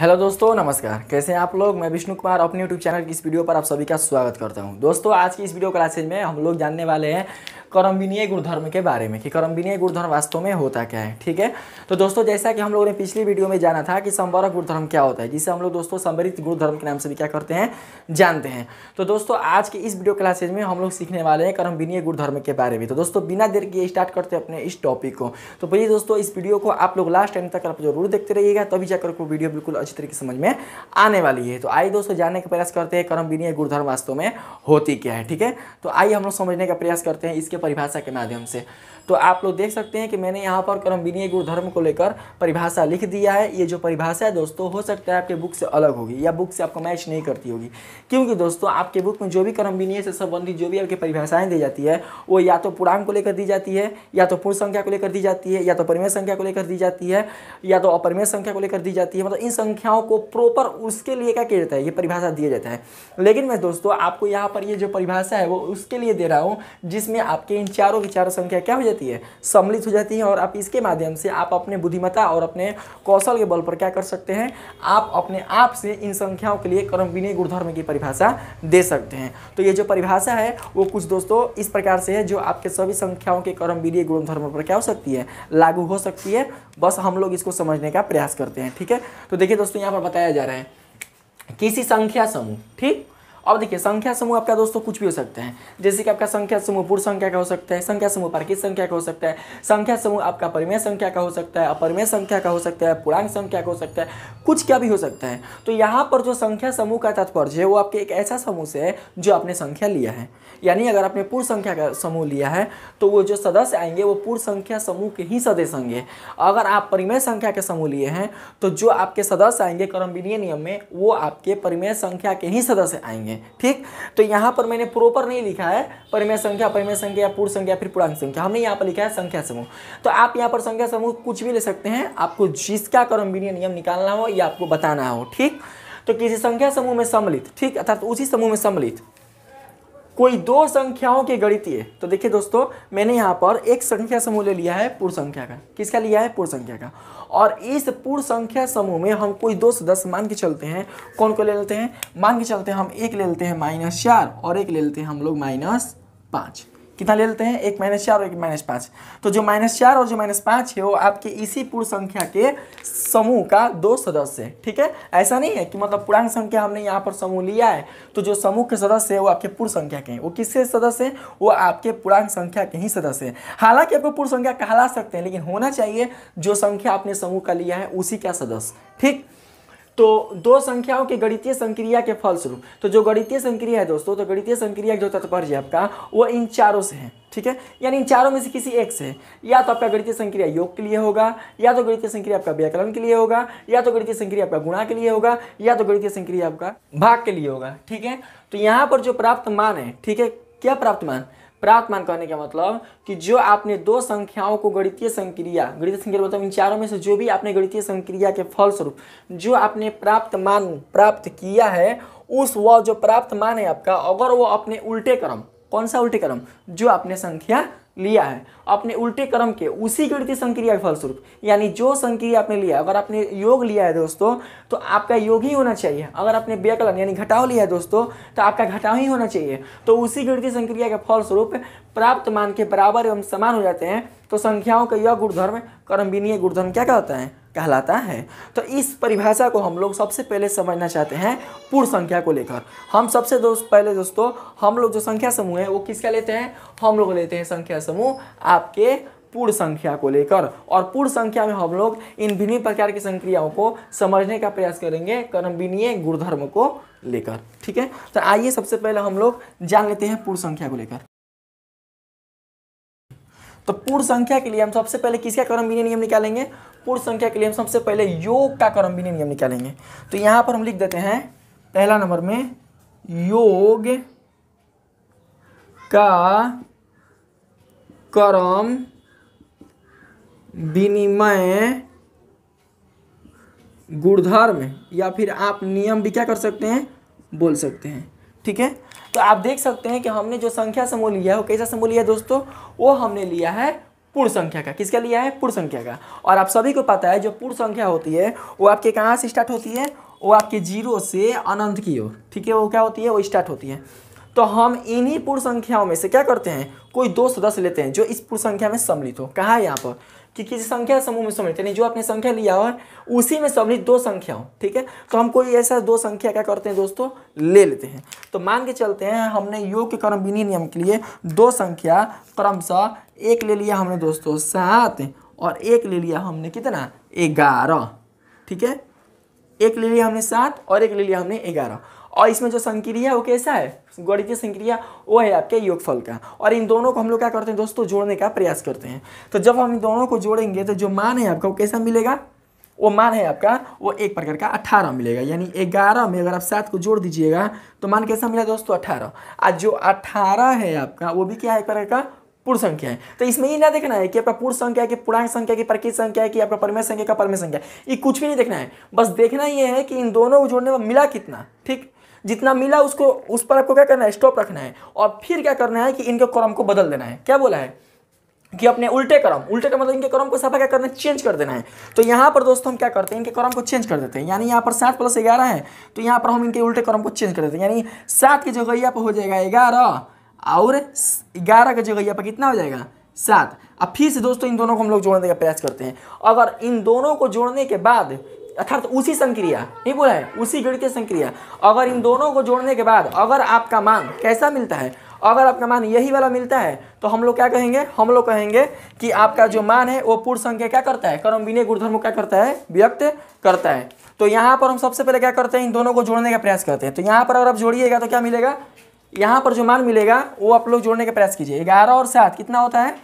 Hello दोस्तों, नमस्कार। कैसे हैं आप लोग। मैं विष्णु कुमार अपने यूट्यूब चैनल की इस वीडियो पर आप सभी का स्वागत करता हूं। दोस्तों, आज की इस वीडियो क्लासेज में हम लोग जानने वाले हैं क्रमविनीय गुणधर्म के बारे में कि क्रमविनीय गुणधर्म वास्तव में होता क्या है। ठीक है, तो दोस्तों जैसा कि हम लोगों ने पिछली वीडियो में जाना था कि संवरक गुणधर्म क्या होता है, जिसे हम लोग दोस्तों संवरित गुणधर्म के नाम से भी क्या करते हैं, जानते हैं। तो दोस्तों आज की इस वीडियो क्लासेज में हम लोग सीखने वाले हैं क्रमविनीय गुणधर्म के बारे में। तो दोस्तों बिना देर किए स्टार्ट करते हैं अपने इस टॉपिक को। तो प्लीज दोस्तों इस वीडियो को आप लोग लास्ट टाइम तक आप जरूर देखते रहिएगा, तभी जाकर को वीडियो बिल्कुल अच्छी तरीके से समझ में आने वाली है। तो आइए दोस्तों जानने का प्रयास करते हैं क्रमविनीय गुणधर्म वास्तव में होती क्या है। ठीक है, तो आइए हम लोग समझने का प्रयास करते हैं इसके परिभाषा के माध्यम से। तो आप लोग देख सकते हैं कि मैंने यहाँ पर क्रमविनीय गुणधर्म को लेकर परिभाषा लिख दिया है। ये जो परिभाषा है दोस्तों, हो सकता है आपके बुक से अलग होगी या बुक से आपको मैच नहीं करती होगी, क्योंकि दोस्तों आपके बुक में जो भी क्रमविनीय से संबंधित जो भी आपकी परिभाषाएं दी जाती है वो या तो पूर्णांक को लेकर दी जाती है, या तो पूर्ण संख्या को लेकर दी जाती है, या तो परिमेय संख्या को लेकर दी जाती है, या तो अपरिमेय संख्या को लेकर दी जाती है। मतलब इन संख्याओं को प्रॉपर उसके लिए क्या किया जाता है, ये परिभाषा दिया जाता है। लेकिन मैं दोस्तों आपको यहाँ पर ये जो परिभाषा है वो उसके लिए दे रहा हूँ जिसमें आपके इन चारों की चारों संख्या क्या हो जाती है, सम्मिलित हो जाती है। और आप इसके माध्यम से आप अपने बुद्धिमत्ता और अपने कौशल के बल पर क्या कर सकते हैं, आप अपने आप से इन संख्याओं के लिए क्रमविनीय गुणधर्म की परिभाषा दे सकते हैं। तो ये जो परिभाषा है वो कुछ दोस्तों इस प्रकार से है जो आपके सभी संख्याओं के क्रमविनीय गुणधर्म पर क्या हो सकती है, लागू हो सकती है। बस हम लोग इसको समझने का प्रयास करते हैं। ठीक है, तो देखिए दोस्तों यहाँ पर बताया जा रहा है किसी संख्या समूह। ठीक, अब देखिए संख्या समूह आपका दोस्तों कुछ भी हो सकता है, जैसे कि आपका संख्या समूह पूर्ण संख्या का हो सकता है, संख्या समूह पारकित संख्या का हो सकता है, संख्या समूह आपका परिमेय संख्या का हो सकता है, अपरिमेय संख्या का हो सकता है, पूर्णांक संख्या का हो सकता है, कुछ क्या भी हो सकता है। तो यहाँ पर जो संख्या समूह का तात्पर्य है वो आपके एक ऐसा समूह से है जो आपने संख्या लिया है। यानी अगर आपने पूर्ण संख्या का समूह लिया है तो वो जो सदस्य आएंगे वो पूर्ण संख्या समूह के ही सदस्य होंगे। अगर आप परिमेय संख्या के समूह लिए हैं तो जो आपके सदस्य आएंगे क्रमविनीय नियम में वो आपके परिमेय संख्या के ही सदस्य आएंगे। ठीक, तो यहाँ पर मैंने प्रॉपर नहीं लिखा है परिमेय संख्या, पूर्ण संख्या, फिर पूर्णांक संख्या, हमने यहाँ पर लिखा है संख्या समूह। तो आप यहाँ पर संख्या समूह कुछ भी ले सकते हैं, आपको जिसका क्रमविनीय नियम निकालना हो या आपको बताना हो। ठीक, तो किसी संख्या समूह में सम्मिलित, ठीक, अर्थात उसी समूह में सम्मिलित कोई दो संख्याओं के गणितीय। तो देखिए दोस्तों मैंने यहाँ पर एक संख्या समूह ले लिया है पूर्ण संख्या का। किसका लिया है, पूर्ण संख्या का। और इस पूर्ण संख्या समूह में हम कोई दो सदस्य मान के चलते हैं। कौन को ले लेते हैं, मान के चलते हैं हम एक ले लेते हैं -4 और एक ले लेते हैं हम लोग -5। कितना ले लेते हैं, एक -4 और एक -5। तो जो -4 और जो -5 है वो आपके इसी पूर्ण संख्या के समूह का दो सदस्य है। ठीक है, ऐसा नहीं है कि मतलब पूर्णांक संख्या हमने यहाँ पर समूह लिया है तो जो समूह के सदस्य है वो आपके पूर्ण संख्या के हैं। वो किसके सदस्य हैं, वो आपके पूर्णांक संख्या के ही सदस्य हैं। हालांकि आपको पूर्ण संख्या कहला सकते हैं, लेकिन होना चाहिए जो संख्या आपने समूह का लिया है उसी का सदस्य। ठीक, तो दो संख्याओं के गणितीय संक्रिया के फलस्वरूप, तो जो गणितीय संक्रिया है दोस्तों, तो गणितीय संक्रिया जो तात्पर्य है आपका वो इन चारों से है। ठीक है, यानी इन चारों में से किसी एक से, या तो आपका गणितीय संक्रिया योग के लिए होगा, या तो गणितीय संक्रिया आपका व्याकरण के लिए होगा, या तो गणितीय संक्रिया आपका गुणा के लिए होगा, या तो गणितीय संक्रिया आपका भाग के लिए होगा। ठीक है, तो यहाँ पर जो प्राप्त मान है, ठीक है, क्या प्राप्त मान, प्राप्त मान कहने का मतलब कि जो आपने दो संख्याओं को गणितीय संक्रिया मतलब इन चारों में से जो भी आपने गणितीय संक्रिया के फलस्वरूप जो आपने प्राप्त मान प्राप्त किया है, उस वह जो प्राप्त मान है आपका, अगर वो अपने उल्टे क्रम, कौन सा उल्टे क्रम, जो आपने संख्या लिया है अपने उल्टे क्रम के उसी गणितीय संक्रिया के फलस्वरूप, यानी जो संक्रिया आपने लिया, अगर आपने योग लिया है दोस्तों तो आपका योग ही होना चाहिए। अगर आपने व्यकलन यानी घटाव लिया है दोस्तों तो आपका घटाव ही होना चाहिए। तो उसी गणितीय संक्रिया के फलस्वरूप प्राप्त मान के बराबर एवं समान हो जाते हैं। तो संख्याओं का यह गुणधर्म क्रमविनीय गुणधर्म क्या कहता है, कहलाता है। तो इस परिभाषा को हम लोग सबसे पहले समझना चाहते हैं पूर्ण संख्या को लेकर। हम सबसे पहले दोस्तों हम लोग जो संख्या समूह है वो किसका लेते हैं, हम लोग लेते हैं संख्या समूह आपके पूर्ण संख्या को लेकर। और पूर्ण संख्या में हम लोग इन भिन्न प्रकार की संक्रियाओं को समझने का प्रयास करेंगे क्रमविनीय गुणधर्म को लेकर। ठीक है, तो आइए सबसे पहले हम लोग जान लेते हैं पूर्ण संख्या को लेकर। तो पूर्ण संख्या के लिए हम सबसे पहले किसका क्रमविनीय नियम निकालेंगे, पूर्ण संख्या के लिए हम सबसे पहले योग का क्रमविनीय नियम निकालेंगे। तो यहाँ पर हम लिख देते हैं पहला नंबर में योग का क्रम विनिमय गुणधर्म, या फिर आप नियम भी क्या कर सकते हैं, बोल सकते हैं। ठीक है, तो आप देख सकते हैं कि हमने जो संख्या समूह लिया है वो कैसा समूह लिया है दोस्तों, वो हमने लिया है पूर्ण संख्या का। किसका लिया है? पूर्ण संख्या का। और आप सभी को पता है जो पूर्ण संख्या होती है वो आपके कहाँ से स्टार्ट होती है? वो आपके 0 से अनंत की ओर, ठीक है, वो क्या होती है? वो स्टार्ट होती है। तो हम इन्हीं पूर्ण संख्याओं में से क्या करते हैं, कोई दो सदस्य लेते हैं जो इस पूर्ण संख्या में सम्मिलित हो। कहाँ है यहाँ पर? कि किसी संख्या समूह में सम्मिलित, यानी जो आपने संख्या लिया हो उसी में सम्मिलित दो संख्या हो, ठीक है। तो हम कोई ऐसा दो संख्या क्या करते हैं दोस्तों, ले लेते हैं। तो मान के चलते हैं हमने योग के क्रमविनीय नियम के लिए दो संख्या क्रमशः एक ले लिया हमने दोस्तों 7 और एक ले लिया हमने कितना, 11, ठीक है। एक ले लिया हमने 7 और एक ले लिया हमने 11। और इसमें जो संक्रिया वो कैसा है, गणितीय संक्रिया, वो है आपके योगफल का। और इन दोनों को हम लोग क्या करते हैं दोस्तों, जोड़ने का प्रयास करते हैं। तो जब हम इन दोनों को जोड़ेंगे तो जो मान है आपका वो कैसा मिलेगा, वो मान है आपका वो एक प्रकार का 18 मिलेगा। यानी 11 में अगर आप 7 को जोड़ दीजिएगा तो मान कैसा मिला दोस्तों, 18। आज जो 18 है आपका वो भी क्या है, एक प्रकार का पूर्ण संख्या है। तो इसमें ये ना देखना है कि आपका पूर्ण संख्या है कि पूर्णांक संख्या की प्रकृत संख्या है कि आपका परिमेय संख्या का परिमेय संख्या, ये कुछ भी नहीं देखना है। बस देखना ये है कि इन दोनों को जोड़ने में मिला कितना, ठीक। जितना मिला उसको, उस पर आपको क्या करना है, स्टॉप रखना है। और फिर क्या करना है कि इनके क्रम को बदल देना है। क्या बोला है कि अपने उल्टे क्रम, उल्टे का मतलब इनके क्रम को सफा क्या करना है, चेंज कर देना है। तो यहाँ पर दोस्तों हम क्या करते हैं, इनके क्रम को चेंज कर देते हैं। यानी यहाँ पर 7 + 11 है तो यहाँ पर हम इनके उल्टे क्रम को चेंज कर देते हैं। यानी 7 की जगह यहाँ पर हो जाएगा 11 और 11 की जगह यहाँ पर कितना हो जाएगा, 7। अब फिर से दोस्तों इन दोनों को हम लोग जोड़ने का प्रयास करते हैं। अगर इन दोनों को जोड़ने के बाद, अर्थात उसी संक्रिया, नहीं बोला है, उसी गणितीय संक्रिया, अगर इन दोनों को जोड़ने के बाद अगर आपका मान कैसा मिलता है, अगर आपका मान यही वाला मिलता है तो हम लोग क्या कहेंगे, हम लोग कहेंगे कि आपका जो मान है वो पूर्ण संख्या क्या करता है, क्रमविनीय गुणधर्म क्या करता है, व्यक्त करता है। तो यहाँ पर हम सबसे पहले क्या करते हैं, इन दोनों को जोड़ने का प्रयास करते हैं। तो यहाँ पर अगर आप जोड़िएगा तो क्या मिलेगा, यहाँ पर जो मान मिलेगा वो आप लोग जोड़ने का प्रयास कीजिए। 11 और 7 कितना होता है,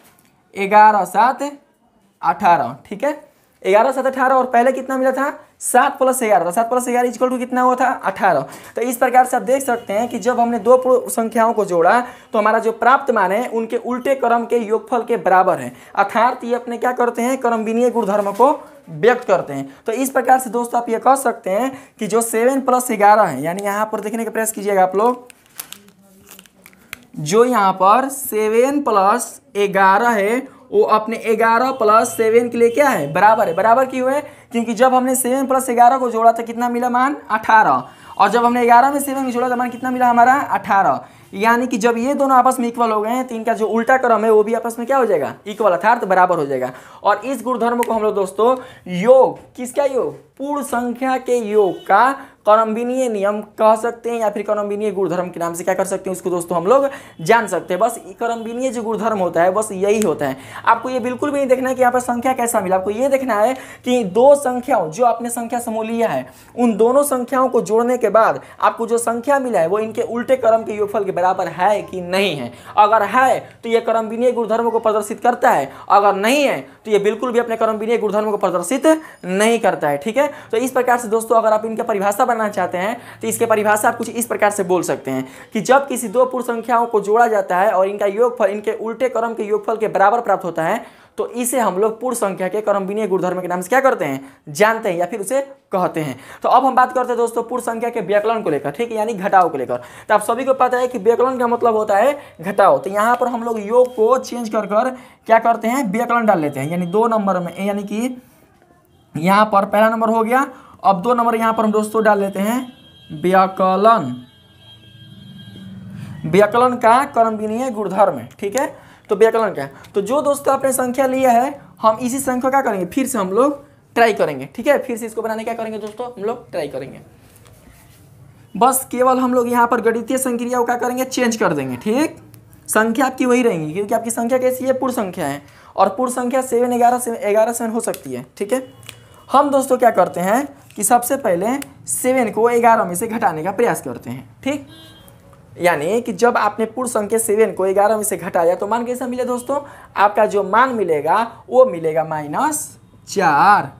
11 7 18, ठीक है। 11 7 18 और पहले कितना मिला था, 7 + 11, 7 + 11 इक्वल टू कितना हुआ था, 18। तो इस प्रकार से आप देख सकते हैं कि जब हमने दो संख्याओं को जोड़ा तो हमारा जो प्राप्त मान है उनके उल्टे क्रम के योगफल के बराबर है। अर्थात ये अपने क्या करते हैं, क्रमविनीय गुणधर्म को व्यक्त करते हैं। तो इस प्रकार से दोस्तों आप ये कह सकते हैं कि जो 7 + 11 है, यानी यहाँ पर देखने का प्रयास कीजिएगा आप लोग, जो यहाँ पर 7 + 11 है वो अपने 11 + 7 के लिए क्या है, बराबर है। बराबर क्यों है, क्योंकि जब हमने 7 + 11 को जोड़ा तो कितना मिला मान, 18। और जब हमने 11 में 7 को जोड़ा तो मान कितना मिला हमारा, 18। यानी कि जब ये दोनों आपस में इक्वल हो गए हैं तो इनका जो उल्टा क्रम है वो भी आपस में क्या हो जाएगा, इक्वल, अर्थात बराबर हो जाएगा। और इस गुणधर्म को हम लोग दोस्तों योग, किसका योग, पूर्ण संख्या के योग का क्रमविनीय नियम कह सकते हैं, या फिर क्रमविनीय गुणधर्म के नाम से क्या कर सकते हैं उसको दोस्तों हम लोग जान सकते हैं। बस क्रमविनीय जो गुणधर्म होता है बस यही होता है। आपको ये बिल्कुल भी नहीं देखना है कि यहाँ पर संख्या कैसा मिला, आपको ये देखना है कि दो संख्याओं, जो आपने संख्या समूह लिया है उन दोनों संख्याओं को जोड़ने के बाद आपको जो संख्या मिला है वो इनके उल्टे क्रम के योगफल के बराबर है कि नहीं है। अगर है तो ये क्रमविनीय गुणधर्म को प्रदर्शित करता है, अगर नहीं है तो ये बिल्कुल भी अपने क्रमविनीय गुणधर्म को प्रदर्शित नहीं करता है, ठीक है। तो इस प्रकार से दोस्तों अगर आप इनका परिभाषा बनाना चाहते हैं तो इसके परिभाषा आप कुछ इस प्रकार से बोल सकते हैं कि जब किसी दो पूर्ण संख्याओं को जोड़ा जाता है और इनका योगफल इनके उल्टे क्रम के योगफल के बराबर प्राप्त होता है तो इसे हम लोग पूर्ण संख्या के क्रमविनीय गुणधर्म के नाम से क्या करते हैं, जानते हैं, या फिर उसे कहते हैं। तो अब हम बात करते हैं दोस्तों पूर्ण संख्या के व्याकलन को लेकर, ठीक है, यानी घटाव को लेकर। तो आप सभी को पता है कि व्याकलन का मतलब होता है घटाव। तो यहाँ पर हम लोग योग को चेंज कर क्या करते हैं, व्याकलन डाल लेते हैं। यानी 2 नंबर में, यानी कि यहाँ पर पहला नंबर हो गया, अब 2 नंबर यहाँ पर हम दोस्तों डाल लेते हैं व्याकलन। व्याकलन का क्रमविनीय गुणधर्म है, ठीक है। तो व्याकलन क्या है, तो जो दोस्तों आपने संख्या लिया है हम इसी संख्या क्या करेंगे, फिर से हम लोग ट्राई करेंगे, ठीक है। फिर से इसको बनाने क्या करेंगे दोस्तों, हम लोग ट्राई करेंगे। बस केवल हम लोग यहाँ पर गणितीय संक्रिया को क्या करेंगे, चेंज कर देंगे, ठीक। संख्या आपकी वही रहेंगी क्योंकि आपकी संख्या कैसी है, पूर्ण संख्या है, और पूर्ण संख्या 7 11 7 हो सकती है, ठीक है। हम दोस्तों क्या करते हैं कि सबसे पहले 7 को 11 में से घटाने का प्रयास करते हैं, ठीक। यानी कि जब आपने पूर्ण संख्या 7 को 11 में से घटाया तो मान कैसा मिले दोस्तों, आपका जो मान मिलेगा वो मिलेगा -4।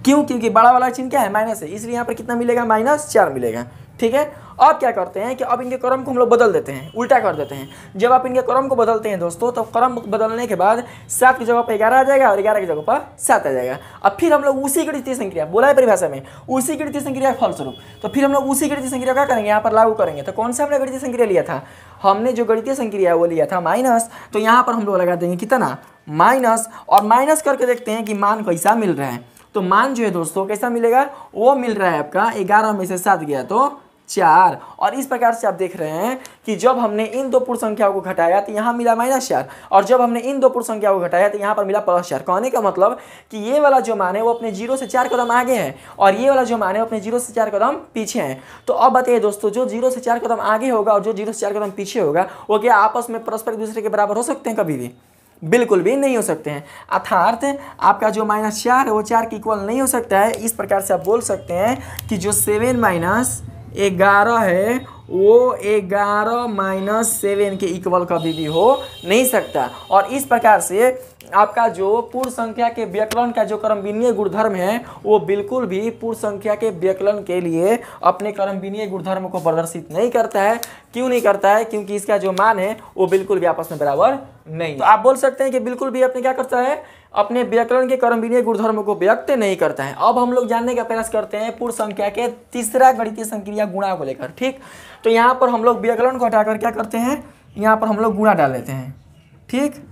क्यों, क्योंकि बड़ा वाला चिन्ह क्या है, माइनस है, इसलिए यहाँ पर कितना मिलेगा, -4 मिलेगा, ठीक है। अब क्या करते हैं कि अब इनके क्रम को हम लोग बदल देते हैं, उल्टा कर देते हैं। जब आप इनके क्रम को बदलते हैं दोस्तों, तो क्रम बदलने के बाद 7 की जगह पर 11 आ जाएगा और 11 की जगह पर 7 आ जाएगा। अब फिर हम लोग उसी गणितीय संक्रिया, बोला है परिभाषा में, उसी गणितीय संक्रिया के फलस्वरूप, तो फिर हम लोग उसी गणितीय संक्रिया क्या करेंगे, यहाँ पर लागू करेंगे। तो कौन सा हमने गणितीय संक्रिया लिया था, हमने जो गणितीय संक्रिया वो लिया था माइनस, तो यहाँ पर हम लोग लगा देंगे कितना, माइनस, और माइनस करके देखते हैं कि मान कैसा मिल रहा है। तो मान जो है दोस्तों कैसा मिलेगा, वो मिल रहा है आपका 11 में से 7 गया तो 4। और इस प्रकार से आप देख रहे हैं कि जब हमने इन दो पूर्ण संख्याओं को घटाया तो यहाँ मिला -4, और जब हमने इन दो पूर्ण संख्याओं को घटाया तो यहाँ पर मिला +4। कहने का मतलब कि ये वाला जो मान है वो अपने 0 से 4 कदम आगे है, और ये वाला जो मान है अपने 0 से 4 कदम पीछे है। तो अब बताइए दोस्तों, जो 0 से 4 कदम आगे होगा और जो 0 से 4 कदम पीछे होगा, वो क्या आपस में परस्पर एक दूसरे के बराबर हो सकते हैं? कभी भी बिल्कुल भी नहीं हो सकते हैं। अर्थात आपका जो -4 है वो 4 के इक्वल नहीं हो सकता है। इस प्रकार से आप बोल सकते हैं कि जो 7 - 11 है वो 11 - 7 के इक्वल कभी भी हो नहीं सकता। और इस प्रकार से आपका जो पूर्ण संख्या के व्यकलन का जो क्रमविनीय गुणधर्म है वो बिल्कुल भी पूर्ण संख्या के व्यकलन के लिए अपने क्रमविनीय गुणधर्म को प्रदर्शित नहीं करता है। क्यों नहीं करता है? क्योंकि इसका जो मान है वो बिल्कुल भी आपस में बराबर नहीं। तो आप बोल सकते हैं कि बिल्कुल भी अपने क्या करता है, अपने व्यकलन के क्रमविनीय गुणधर्म को व्यक्त नहीं करता है। अब हम लोग जानने का प्रयास करते हैं पूर्ण संख्या के तीसरा गणितीय संक्रिया गुणा को लेकर। ठीक, तो यहाँ पर हम लोग व्यकलन को हटाकर क्या करते हैं, यहाँ पर हम लोग गुणा डाल लेते हैं। ठीक,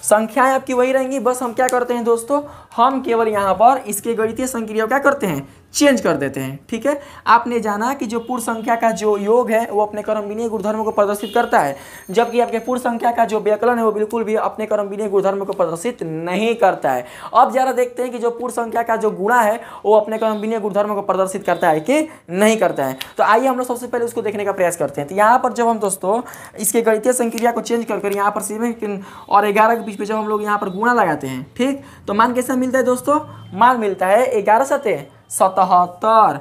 संख्याएं आपकी वही रहेंगी, बस हम क्या करते हैं दोस्तों, हम केवल यहाँ पर इसके गणितीय संक्रिया क्या करते हैं, चेंज कर देते हैं। ठीक है, आपने जाना कि जो पूर्ण संख्या का जो योग है वो अपने क्रमविनीय गुणधर्म को प्रदर्शित करता है, जबकि आपके पूर्ण संख्या का जो व्यकलन है वो बिल्कुल भी अपने क्रमविनीय गुणधर्म को प्रदर्शित नहीं करता है। अब जरा देखते हैं कि जो पूर्ण संख्या का जो गुणा है वो अपने क्रमविनीय गुणधर्म को प्रदर्शित करता है कि नहीं करता है। तो आइए हम लोग सबसे पहले उसको देखने का प्रयास करते हैं। तो यहाँ पर जब हम दोस्तों इसके गणितीय संक्रिया को चेंज कर यहाँ पर 7 और 11 के बीच में जब हम लोग यहाँ पर गुणा लगाते हैं, ठीक, तो मान कैसा मिलता है दोस्तों, मान मिलता है 11 × 7 = 77।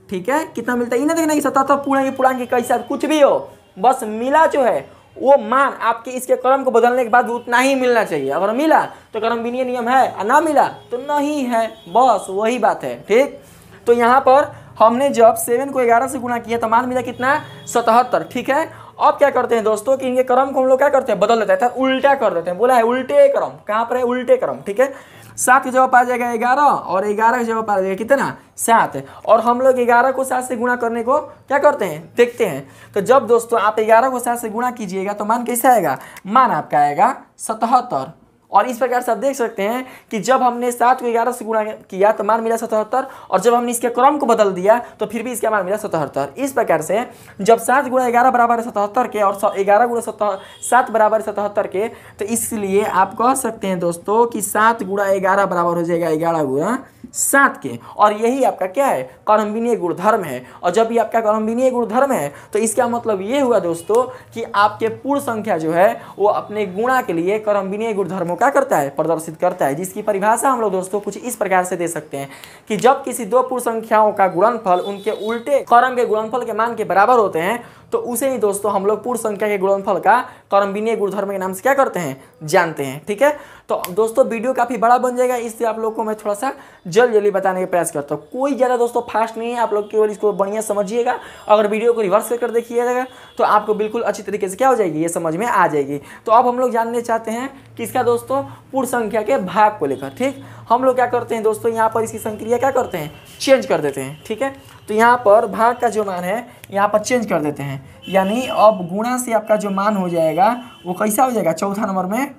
ठीक है, कितना मिलता है, इन्हें देखना कि 77 पूर्णांक कैसा कुछ भी हो, बस मिला जो है वो मान आपके इसके क्रम को बदलने के बाद उतना ही मिलना चाहिए। अगर मिला तो क्रमविनीय नियम है, और ना मिला तो नहीं है, बस वही बात है। ठीक, तो यहाँ पर हमने जब 7 को 11 से गुणा किया तो मान मिला कितना, 77। ठीक है, अब क्या करते हैं दोस्तों कि इनके क्रम को हम लोग क्या करते हैं, बदल देते हैं, उल्टा कर देते हैं। बोला है उल्टे क्रम, कहाँ पर है, उल्टे क्रम। ठीक है, 7 की जगह पर आ जाएगा 11 और 11 की जगह पर आ जाएगा कितना, 7। और हम लोग 11 को 7 से गुणा करने को क्या करते हैं, देखते हैं। तो जब दोस्तों आप 11 को 7 से गुणा कीजिएगा तो मान कैसा आएगा, मान आपका आएगा 77। और इस प्रकार से आप देख सकते हैं कि जब हमने 7 को 11 से गुणा किया तो मान मिला 77, और जब हमने इसके क्रम को बदल दिया तो फिर भी इसका मान मिला 77। इस प्रकार से जब 7 × 11 बराबर है 77 के और 11 × 7 बराबर है 77 के, तो इसलिए आप कह सकते हैं दोस्तों कि 7 × 11 बराबर हो जाएगा 11 × 7 के। और यही आपका क्या है, क्रमविनीय गुणधर्म है। और जब भी आपका क्रमविनीय गुणधर्म है तो इसका मतलब ये हुआ दोस्तों कि आपके पूर्ण संख्या जो है वो अपने गुणा के लिए क्रमविनीय गुणधर्मों क्या करता है, प्रदर्शित करता है। जिसकी परिभाषा हम लोग दोस्तों कुछ इस प्रकार से दे सकते हैं कि जब किसी दो पूर्ण संख्याओं का गुणनफल उनके उल्टे क्रम के गुणनफल के मान के बराबर होते हैं तो उसे ही दोस्तों हम लोग पूर्ण संख्या के गुणनफल का क्रमविनीय गुणधर्म के नाम से क्या करते हैं, जानते हैं। ठीक है, तो दोस्तों वीडियो काफ़ी बड़ा बन जाएगा, इससे आप लोग को मैं थोड़ा सा जल्दी बताने का प्रयास करता हूँ। कोई ज़्यादा दोस्तों फास्ट नहीं है, आप लोग केवल इसको बढ़िया समझिएगा। अगर वीडियो को रिवर्स कर देखिएगा तो आपको बिल्कुल अच्छी तरीके से क्या हो जाएगी, ये समझ में आ जाएगी। तो अब हम लोग जानने चाहते हैं किसका दोस्तों, पूर्ण संख्या के भाग को लेकर। ठीक, हम लोग क्या करते हैं दोस्तों, यहाँ पर इसकी संक्रिया क्या करते हैं, चेंज कर देते हैं। ठीक है, तो यहाँ पर भाग का जो मान है यहाँ पर चेंज कर देते हैं, यानी अब गुणा से आपका जो मान हो जाएगा वो कैसा हो जाएगा, चौथा नंबर में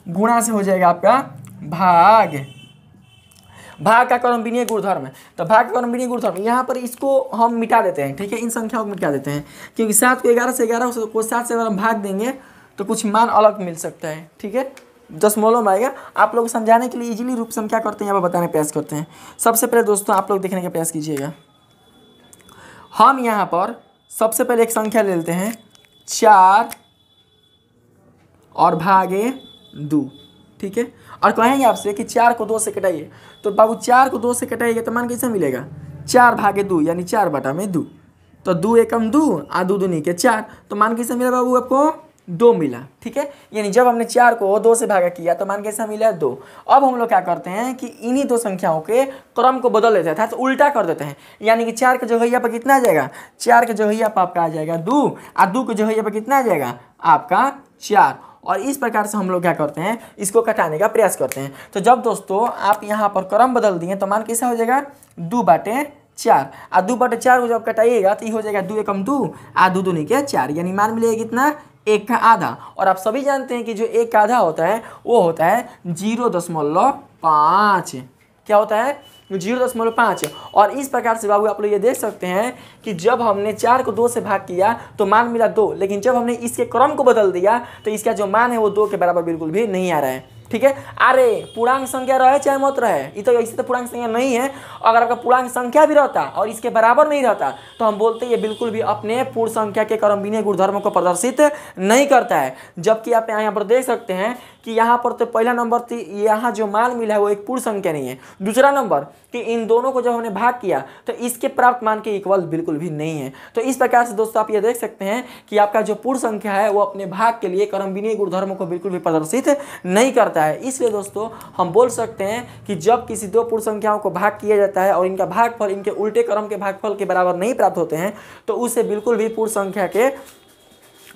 गुणा से हो जाएगा आपका भाग। भाग का क्रमविनीय गुणधर्म है, तो भाग का क्रमविनीय गुणधर्म यहाँ पर इसको हम मिटा देते हैं। ठीक है, इन संख्याओं को मिटा देते हैं, क्योंकि 7 को 11 से 11 को 7 से अगर हम भाग देंगे तो कुछ मान अलग मिल सकता है। ठीक है, दशमलव में आएगा। आप लोग समझाने के लिए इजीली रूप से हम क्या करते हैं, यहाँ पर बताने का प्रयास करते हैं। सबसे पहले दोस्तों आप लोग देखने का प्रयास कीजिएगा, हम यहाँ पर सबसे पहले एक संख्या ले लेते हैं 4 और भागे 2। ठीक है, और कहेंगे आपसे कि 4 को 2 से कटाइए, तो बाबू 4 को 2 से कटाइएगा तो मान कैसे मिलेगा, 4 भागे 2 यानी 4/2। तो 2 एकम 2 और 2 दूनी के 4, तो मान कैसे मिला बाबू आपको, 2 मिला। ठीक है, यानी जब हमने 4 को 2 से भागा किया तो मान कैसा मिला 2। अब हम लोग क्या करते हैं कि इन्हीं दो संख्याओं के क्रम को बदल देते हैं, तो उल्टा कर देते हैं। यानी कि 4 के जगहिया पर कितना आ जाएगा, 4 के जगहिया पर आपका आ जाएगा 2 और 2 के जगहिया पर कितना आ जाएगा आपका 4। और इस प्रकार से हम लोग क्या करते हैं, इसको घटाने का प्रयास करते हैं। तो जब दोस्तों आप यहाँ पर क्रम बदल दिए तो मान कैसा हो जाएगा 2/4 और 2/4 को जब कटाइएगा तो ये हो जाएगा 2 एकम 2 और 2 दूनी के 4, यानी मान मिलेगा कितना 1 का आधा। और आप सभी जानते हैं कि जो 1 का आधा होता है वो होता है 0.5। क्या होता है 0.5। और इस प्रकार से बाबू आप लोग ये देख सकते हैं कि जब हमने 4 को 2 से भाग किया तो मान मिला 2, लेकिन जब हमने इसके क्रम को बदल दिया तो इसका जो मान है वो 2 के बराबर बिल्कुल भी नहीं आ रहा है। ठीक है, अरे पूर्णांक संख्या रहे चाहे मत रहे, ये तो ऐसे तो पूर्णांक संख्या नहीं है। अगर आपका पूर्णांक संख्या भी रहता और इसके बराबर नहीं रहता तो हम बोलते ये बिल्कुल भी अपने पूर्ण संख्या के क्रमबिनीय गुणधर्म को प्रदर्शित नहीं करता है। जबकि आप यहाँ पर देख सकते हैं कि यहाँ पर तो पहला नंबर थी, यहाँ जो मान मिला है वो एक पूर्ण संख्या नहीं है। दूसरा नंबर कि इन दोनों को जब हमने भाग किया तो इसके प्राप्त मान के इक्वल बिल्कुल भी नहीं है। तो इस प्रकार से दोस्तों आप ये देख सकते हैं कि आपका जो पूर्ण संख्या है वो अपने भाग के लिए क्रमबिनीय गुणधर्म को बिल्कुल भी प्रदर्शित नहीं करता है। इसलिए दोस्तों हम बोल सकते हैं कि जब किसी दो पूर्ण संख्याओं को भाग किया जाता है और इनका भागफल इनके उल्टे क्रम के भागफल के बराबर नहीं प्राप्त होते हैं तो उसे बिल्कुल भी पूर्ण संख्या के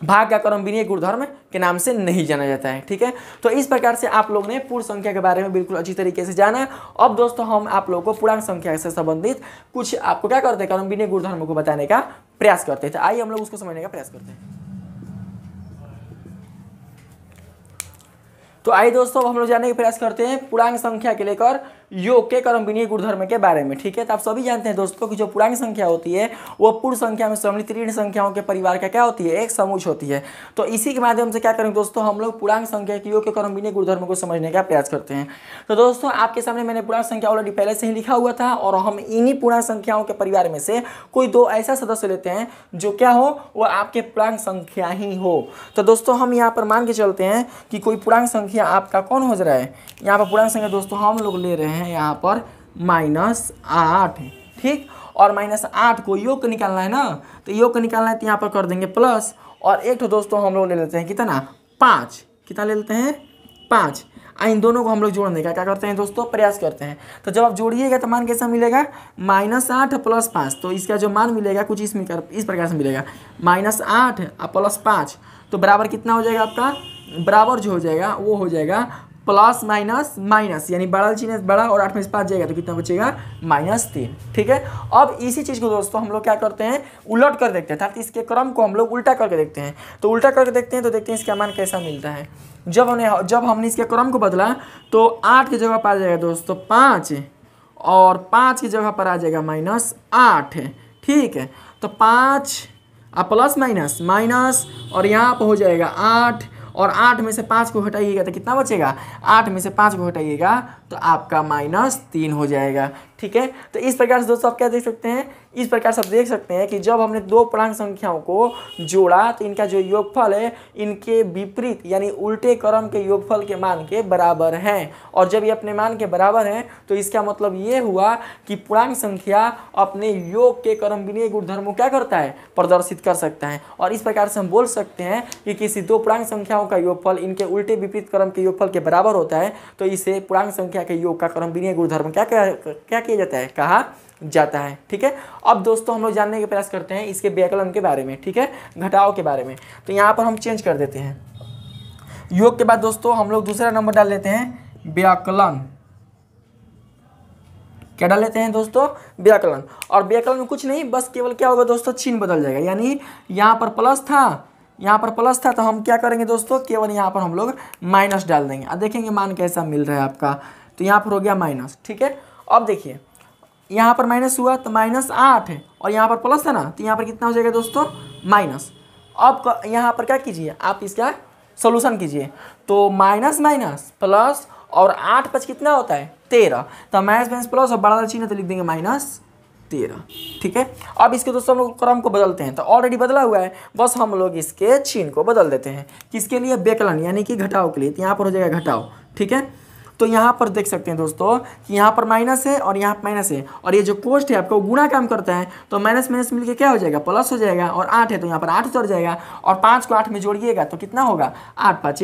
भाग का क्रमबिनीय गुणधर्म के नाम से नहीं जाना जाता है। ठीक है, तो इस प्रकार से आप लोग ने पूर्ण संख्या के बारे में बिल्कुल अच्छी तरीके से जाना। अब दोस्तों हम आप लोगों को पूर्णांक संख्या से संबंधित कुछ आपको क्या करते हैं, क्रमबिनीय गुणधर्म को बताने का प्रयास करते हैं। तो आइए हम लोग उसको समझने का प्रयास करते हैं। तो आइए दोस्तों हम लोग जानने का प्रयास करते हैं पूर्णांक संख्या के लेकर योग के क्रमबिनीय गुणधर्म के बारे में। ठीक है, तो आप सभी जानते हैं दोस्तों कि जो पूर्णांक संख्या होती है वो पूर्ण संख्या में सम्मिलित ऋण संख्याओं के परिवार का क्या होती है, एक समूह होती है। तो इसी के माध्यम से क्या करेंगे दोस्तों, हम लोग पूर्णांक संख्या के योग के क्रमबिनीय गुणधर्म को समझने का प्रयास करते हैं। तो दोस्तों आपके सामने मैंने पूर्णांक संख्या ऑलरेडी पहले से ही लिखा हुआ था और हम इन्हीं पूर्णांक संख्याओं के परिवार में से कोई दो ऐसा सदस्य लेते हैं जो क्या हो, वो आपके पूर्णांक संख्या ही हो। तो दोस्तों हम यहाँ पर मान के चलते हैं कि कोई पूर्णांक संख्या आपका कौन हो रहा है, यहाँ पर पूर्णांक संख्या दोस्तों हम लोग ले रहे हैं यहाँ पर -8। ठीक, और -8 को योग निकालना है ना, तो योग निकालना है तो यहाँ पर कर देंगे प्लस। और एक तो दोस्तों हम लोग ले लेते हैं कितना 5, कितना ले लेते हैं 5। इन दोनों को हम लोग जोड़ने का क्या करते हैं दोस्तों, प्रयास करते हैं। तो जब आप जोड़िएगा तो मान कैसा मिलेगा -8 + 5। तो इसका जो मान मिलेगा कुछ इस प्रकार से मिलेगा -8 + 5। तो बराबर कितना हो जाएगा आपका, बराबर जो हो जाएगा वो हो जाएगा प्लस माइनस माइनस, यानी बड़ा चिन्ह बड़ा और 8 में से 5 जाएगा तो कितना बचेगा -3। ठीक है, अब इसी चीज़ को दोस्तों हम लोग क्या करते हैं, उलट कर देखते हैं, अर्थात इसके क्रम को हम लोग उल्टा करके देखते हैं। तो उल्टा करके देखते हैं तो देखते हैं इसका मान कैसा मिलता है। जब हमने इसके क्रम को बदला तो 8 की जगह पर आ जाएगा दोस्तों 5 और 5 की जगह पर आ जाएगा -8। ठीक है, तो 5 प्लस माइनस माइनस और यहाँ पर हो जाएगा 8 और 8 में से 5 को हटाइएगा तो कितना बचेगा, 8 में से 5 को हटाइएगा तो आपका -3 हो जाएगा। ठीक है, तो इस प्रकार से दोस्तों आप क्या देख सकते हैं, इस प्रकार से आप देख सकते हैं कि जब हमने दो पूर्णांक संख्याओं को जोड़ा तो इनका जो योगफल है इनके विपरीत यानी उल्टे क्रम के योगफल के मान के बराबर हैं। और जब ये अपने मान के बराबर हैं तो इसका मतलब ये हुआ कि पूर्णांक संख्या अपने योग के क्रमबिनीय गुणधर्म को क्या करता है, प्रदर्शित कर सकता है। और इस प्रकार से हम बोल सकते हैं कि किसी दो पूर्णांक संख्याओं का योगफल इनके उल्टे विपरीत क्रम के योगफल के बराबर होता है तो इसे पूर्णांक संख्या के योग का क्रमबिनीय गुणधर्म क्या किया जाता है, कहा जाता है। ठीक है, अब दोस्तों हम लोग जानने के प्रयास करते हैं इसके व्याकलन के बारे में। ठीक है, घटाव के बारे में। तो यहाँ पर हम चेंज कर देते हैं योग के बाद दोस्तों हम लोग दूसरा नंबर डाल लेते हैं व्याकलन। क्या डाल लेते हैं दोस्तों, व्याकलन। और व्याकलन में कुछ नहीं, बस केवल क्या होगा दोस्तों, चिन्ह बदल जाएगा। यानी यहाँ पर प्लस था, यहाँ पर प्लस था तो हम क्या करेंगे दोस्तों, केवल यहाँ पर हम लोग माइनस डाल देंगे और देखेंगे मान कैसा मिल रहा है आपका। तो यहाँ पर हो गया माइनस। ठीक है, अब देखिए यहाँ पर माइनस हुआ तो -8 है और यहाँ पर प्लस है ना, तो यहाँ पर कितना हो जाएगा दोस्तों, माइनस। अब यहाँ पर क्या कीजिए, आप इसका सोल्यूशन कीजिए। तो माइनस माइनस प्लस और 8 + 5 कितना होता है 13। तो माइनस प्लस और बड़ा चिन्ह तो लिख देंगे -13। ठीक है, अब इसके दोस्तों हम लोग क्रम को बदलते हैं। तो ऑलरेडी बदला हुआ है, बस हम लोग इसके चिन्ह को बदल देते हैं। किसके लिए, व्याकलन यानी कि घटाव के लिए। तो यहाँ पर हो जाएगा घटाव। ठीक है, तो यहाँ पर देख सकते हैं दोस्तों कि यहाँ पर माइनस है और यहाँ पर माइनस है, और ये जो कोष्ट है आपका वो गुणा काम करता है, तो माइनस माइनस मिलके क्या हो जाएगा, प्लस हो जाएगा। और 8 है तो यहाँ पर 8 उतर जाएगा, और 5 को 8 में जोड़िएगा तो कितना होगा, 8 5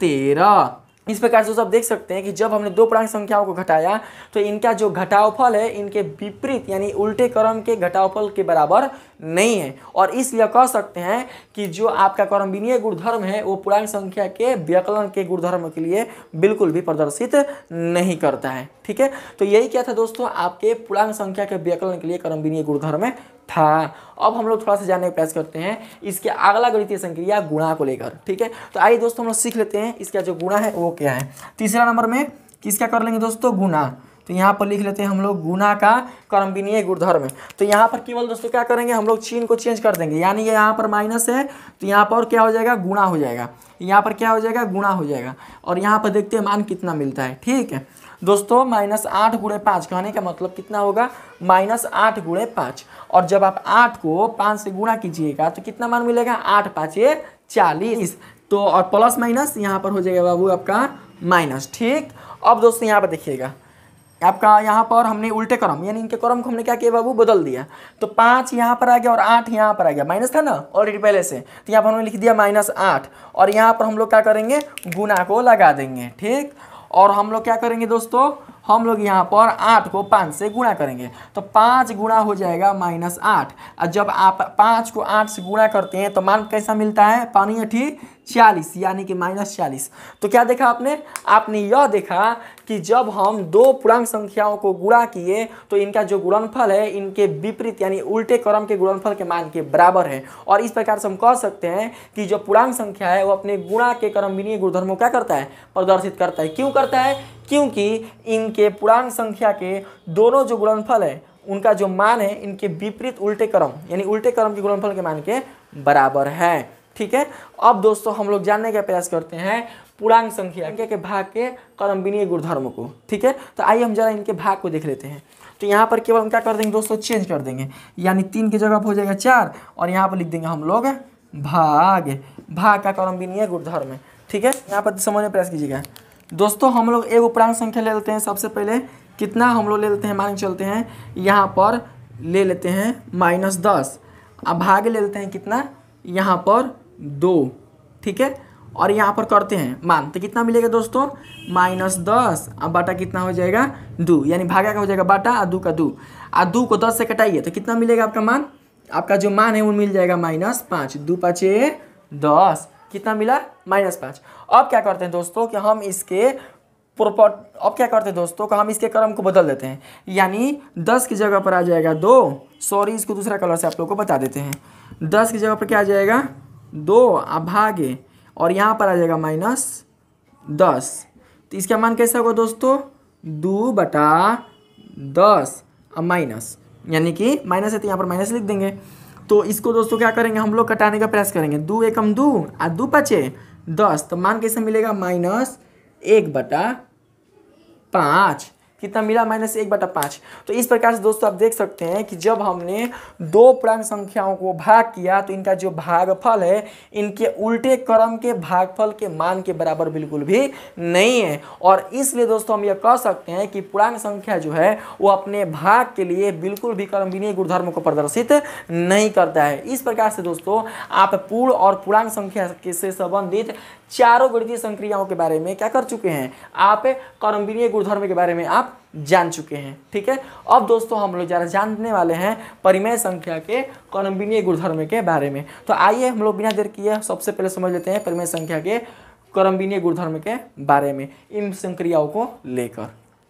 13। इस प्रकार से आप देख सकते हैं कि जब हमने दो पूर्णांक संख्याओं को घटाया तो इनका जो घटावफल है इनके विपरीत यानी उल्टे क्रम के घटावफल के बराबर नहीं है, और इसलिए कह सकते हैं कि जो आपका क्रमविनीय गुणधर्म है वो पूर्णांक संख्या के व्यकलन के गुणधर्म के लिए बिल्कुल भी प्रदर्शित नहीं करता है। ठीक है, तो यही क्या था दोस्तों, आपके पूर्णांक संख्या के व्यकलन के लिए क्रमविनीय गुणधर्म था। अब हम लोग थोड़ा सा जानने का प्रयास करते हैं इसके अगला गणितीय संक्रिया गुणा को लेकर। ठीक है, तो आइए दोस्तों हम लोग सीख लेते हैं इसका जो गुणा है वो क्या है। तीसरा नंबर में किसका कर लेंगे दोस्तों, गुणा। तो यहाँ पर लिख लेते हैं हम लोग गुणा का क्रमविनीय गुणधर्म। तो यहाँ पर केवल दोस्तों क्या करेंगे, हम लोग चिन्ह को चेंज कर देंगे, यानी ये यहाँ पर माइनस है तो यहाँ पर क्या हो जाएगा, गुणा हो जाएगा। यहाँ पर क्या हो जाएगा, गुणा हो जाएगा, और यहाँ पर देखते हैं मान कितना मिलता है। ठीक है दोस्तों, -8 × 5 कहने का मतलब कितना होगा, -8 × 5, और जब आप 8 को 5 से गुणा कीजिएगा तो कितना मान मिलेगा, 8 5 40। तो और प्लस माइनस यहाँ पर हो जाएगा बाबू आपका माइनस। ठीक, अब दोस्तों यहाँ पर देखिएगा आपका यहाँ पर हमने उल्टे क्रम यानी इनके क्रम को हमने क्या किया बाबू, बदल दिया। तो 5 यहाँ पर आ गया और 8 यहाँ पर आ गया, माइनस था ना ऑलरेडी पहले से, तो यहाँ पर हमने लिख दिया -8, और यहाँ पर हम लोग क्या करेंगे, गुणा को लगा देंगे। ठीक, और हम लोग क्या करेंगे दोस्तों, हम लोग यहाँ पर 8 को 5 से गुणा करेंगे, तो 5 गुणा हो जाएगा -8, और जब आप 5 को 8 से गुणा करते हैं तो मान कैसा मिलता है, पानी 8 40 यानी कि -40। तो क्या देखा आपने यह देखा कि जब हम दो पूर्णांक संख्याओं को गुणा किए तो इनका जो गुणनफल है इनके विपरीत यानी उल्टे क्रम के गुणनफल के मान के बराबर है, और इस प्रकार से हम कह सकते हैं कि जो पूर्णांक संख्या है वो अपने गुणा के क्रमविनीय गुणधर्मों क्या करता है, प्रदर्शित करता है। क्यों करता है, क्योंकि इनके पूर्णांक संख्या के दोनों जो गुणनफल है उनका जो मान है इनके विपरीत उल्टे क्रम यानी उल्टे क्रम के गुणनफल के मान के बराबर है। ठीक है, अब दोस्तों हम लोग जानने का प्रयास करते हैं पूर्णांक संख्या के भाग के क्रमविनीय गुणधर्म को। ठीक है, तो आइए हम जरा इनके भाग को देख लेते हैं। तो यहाँ पर केवल हम क्या कर देंगे दोस्तों, चेंज कर देंगे, यानी 3 की जगह पर हो जाएगा 4, और यहाँ पर लिख देंगे हम लोग भाग का क्रमविनीय गुणधर्म। ठीक है, यहाँ पर समझने का प्रयास कीजिएगा दोस्तों। हम लोग एक पूर्णांक संख्या ले लेते हैं, सबसे पहले कितना हम लोग ले लेते हैं, मान चलते हैं यहाँ पर ले लेते हैं -10, अब भाग ले लेते हैं कितना, यहाँ पर 2। ठीक है, और यहाँ पर करते हैं मान, तो कितना मिलेगा दोस्तों, -10 अब बटा कितना हो जाएगा 2, यानी भागा का हो जाएगा बटा और 2 का 2, और 2 को 10 से कटाइए तो कितना मिलेगा आपका मान, आपका जो मान है वो मिल जाएगा -5, 2 5 10, कितना मिला -5। अब क्या करते हैं दोस्तों कि हम इसके हम इसके क्रम को बदल देते हैं, यानी 10 की जगह पर आ जाएगा 2, सॉरी इसको दूसरा कलर से आप लोग को बता देते हैं, 10 की जगह पर क्या आ जाएगा 2 अब भागे, और यहाँ पर आ जाएगा -10, तो इसका मान कैसा होगा दोस्तों, 2/10 अब माइनस, यानी कि माइनस है तो यहाँ पर माइनस लिख देंगे। तो इसको दोस्तों क्या करेंगे, हम लोग कटाने का प्रयास करेंगे, 2 एकम 2 और 2 5 10, तो मान कैसे मिलेगा, -1/5, कितना मिला, -1/5। तो इस प्रकार से दोस्तों आप देख सकते हैं कि जब हमने दो पूर्णांक संख्याओं को भाग किया तो इनका जो भागफल है इनके उल्टे क्रम के भागफल के मान के बराबर बिल्कुल भी नहीं है, और इसलिए दोस्तों हम यह कह सकते हैं कि पूर्णांक संख्या जो है वो अपने भाग के लिए बिल्कुल भी क्रमविनीय गुणधर्म को प्रदर्शित नहीं करता है। इस प्रकार से दोस्तों आप पूर्ण और पूर्णांक संख्या से संबंधित चारों गणितीय संक्रियाओं के बारे में क्या कर चुके हैं, आप क्रमविनीय गुणधर्म के बारे में आप जान चुके हैं। ठीक है, अब दोस्तों हम लोग जरा जानने वाले हैं परिमेय संख्या के क्रमविनीय गुणधर्म के बारे में। तो आइए हम लोग बिना देर किए सबसे पहले समझ लेते हैं परिमेय संख्या के क्रमविनीय गुणधर्म के बारे में इन संक्रियाओं को लेकर।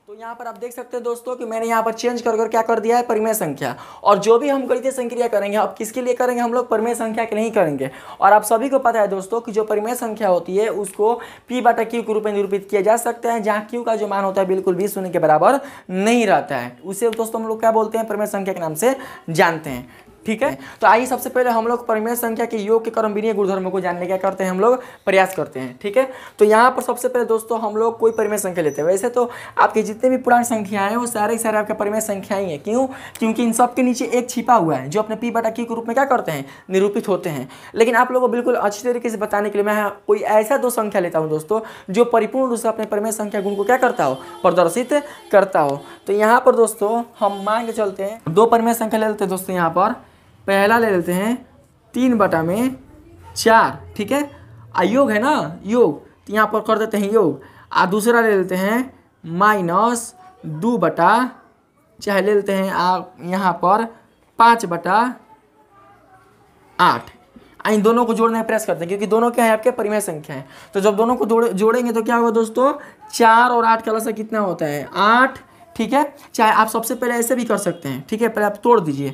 तो यहाँ पर आप देख सकते हैं दोस्तों कि मैंने यहाँ पर चेंज कर क्या कर दिया है, परिमेय संख्या, और जो भी हम गणितीय संक्रिया करेंगे अब किसके लिए करेंगे, हम लोग परिमेय संख्या के लिए ही करेंगे। और आप सभी को पता है दोस्तों कि जो परिमेय संख्या होती है उसको P/Q के रूप में निरूपित किया जा सकता है, जहाँ Q का जो मान होता है बिल्कुल भी शून्य के बराबर नहीं रहता है, उसे दोस्तों हम लोग क्या बोलते हैं, परिमेय संख्या के नाम से जानते हैं। ठीक है। तो आइए सबसे पहले हम लोग परिमेय संख्या के योग के क्रमविनीय गुणधर्मों को जानने क्या करते हैं, हम लोग प्रयास करते हैं। ठीक है, तो यहाँ पर सबसे पहले दोस्तों हम लोग कोई परिमेय संख्या लेते हैं। वैसे तो आपके जितने भी पूर्णांक संख्याएं हैं वो सारे के सारे आपका परिमेय संख्याएं हैं। क्यों? क्योंकि इन सब के नीचे एक छिपा हुआ है जो अपने p बटा q के रूप में क्या करते हैं, निरूपित होते हैं। लेकिन आप लोगों को बिल्कुल अच्छी तरीके से बताने के लिए मैं कोई ऐसा दो संख्या लेता हूँ दोस्तों जो परिपूर्ण रूप से अपने परिमेय संख्या गुण को क्या करता हो, प्रदर्शित करता हो। तो यहाँ पर दोस्तों हम मान के चलते हैं दो परिमेय संख्या ले लेते हैं दोस्तों। यहाँ पर पहला ले लेते हैं 3/4, ठीक है, योग है ना, योग, तो यहाँ पर कर देते हैं योग। दूसरा ले लेते हैं -2 चाहे ले लेते हैं यहाँ पर 5/8। इन दोनों को जोड़ने का प्रयास करते हैं क्योंकि दोनों क्या है, आपके परिमेय संख्या है। तो जब दोनों को जोड़ेंगे तो क्या होगा दोस्तों, 4 और 8 का लसा कितना होता है, 8। ठीक है, चाहे आप सबसे पहले ऐसे भी कर सकते हैं। ठीक है, पहले आप तोड़ दीजिए,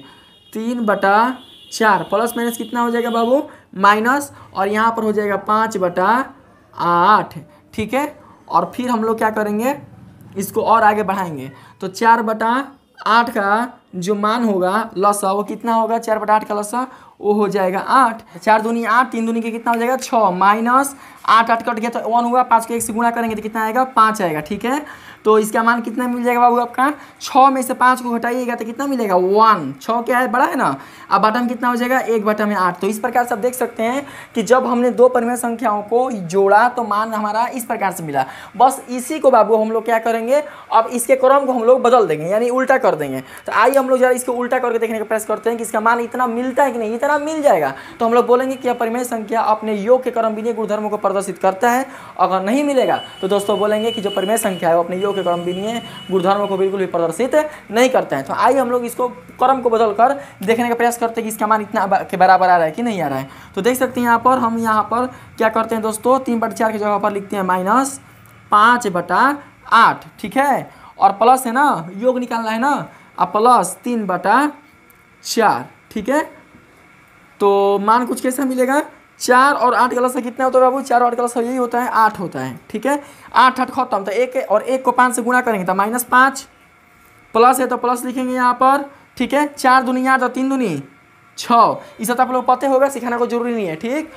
3/4 प्लस माइनस कितना हो जाएगा बाबू, माइनस, और यहाँ पर हो जाएगा 5/8। ठीक है, और फिर हम लोग क्या करेंगे, इसको और आगे बढ़ाएंगे तो 4/8 का जो मान होगा लसा वो कितना होगा, 4/8 का लसा वो हो जाएगा 8। 4 दूनी 8, 3 दूनी के कितना हो जाएगा 6, माइनस 8 कट गया तो 1 हुआ, 5 को 1 से गुणा करेंगे तो कितना आएगा, 5 आएगा। ठीक है, तो इसका मान कितना मिल जाएगा बाबू आपका, 6 में से 5 को घटाइएगा तो कितना मिलेगा, 1। 6 क्या है, बड़ा है ना। अब बटा में कितना हो जाएगा, 1/8। तो इस प्रकार से आप देख सकते हैं कि जब हमने दो परिमेय संख्याओं को जोड़ा तो मान हमारा इस प्रकार से मिला। बस इसी को बाबू हम लोग क्या करेंगे, अब इसके क्रम को हम लोग बदल देंगे, यानी उल्टा कर देंगे। तो आइए हम लोग जरा इसको उल्टा करके देखने का प्रयास करते हैं कि इसका मान इतना मिलता है कि नहीं, इतना मिल जाएगा। तो हम लोग बोलेंगे कि यह परिमेय संख्या अपने योग के क्रमविनीय गुणधर्मों को प्रदर्शित करता है। अगर नहीं मिलेगा तो दोस्तों बोलेंगे कि जो परिमेय संख्या है वो अपने योग के क्रमविनीय गुणधर्मों को बिल्कुल भी प्रदर्शित नहीं करता है। तो आइए हम लोग इसको क्रम को बदल कर देखने का प्रयास करते हैं कि इसका मान इतना के बराबर आ रहा है कि नहीं आ रहा है। तो देख सकते हैं यहाँ पर हम यहाँ पर क्या करते हैं दोस्तों, 3/4 की जगह पर लिखते हैं -5/8। ठीक है, और प्लस है ना, योग निकालना है ना, अब प्लस 3/4। ठीक है, तो मान कुछ कैसा मिलेगा, 4 और 8 का लसा कितना होता है बाबू, 4 और 8 का लसा यही होता है, 8 होता है। ठीक है, 8 खत्म, तो 1 और 1 को 5 से गुणा करेंगे तो -5, प्लस है तो प्लस लिखेंगे यहाँ पर। ठीक है, 4 दूनी 8 और 3 दूनी 6। इसे तो आप लोग पते होगा, सिखाना को जरूरी नहीं है। ठीक,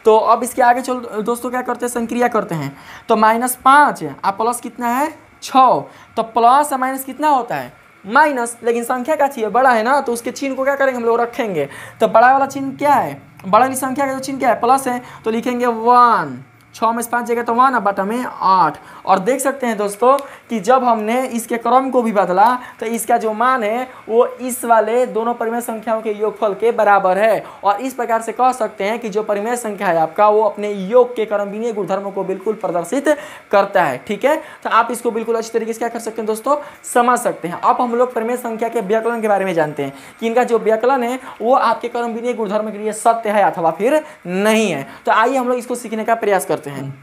तो अब इसके आगे चल दोस्तों क्या करते हैं, संक्रिया करते हैं। तो -5 आप प्लस कितना है 6, तो प्लस माइनस कितना होता है, माइनस। लेकिन संख्या का चाहिए, बड़ा है ना, तो उसके चिन्ह को क्या करेंगे हम लोग, रखेंगे। तो बड़ा वाला चिन्ह क्या है, बड़ा वाली संख्या का जो चिन्ह क्या है, प्लस है, तो लिखेंगे 1। 6 में से 5 जगह तो 1, अब बटा में 8। और देख सकते हैं दोस्तों कि जब हमने इसके क्रम को भी बदला तो इसका जो मान है वो इस वाले दोनों परिमेय संख्याओं के योगफल के बराबर है। और इस प्रकार से कह सकते हैं कि जो परिमेय संख्या है आपका वो अपने योग के क्रमविनीय गुणधर्मों को बिल्कुल प्रदर्शित करता है। ठीक है, तो आप इसको बिल्कुल अच्छी तरीके से क्या कर सकते हैं दोस्तों, समझ सकते हैं। अब हम लोग परिमेय संख्या के व्याकलन के बारे में जानते हैं कि इनका जो व्याकलन है वो आपके क्रमविनीय गुणधर्म के लिए सत्य है अथवा फिर नहीं है। तो आइए हम लोग इसको सीखने का प्रयास करते हैं।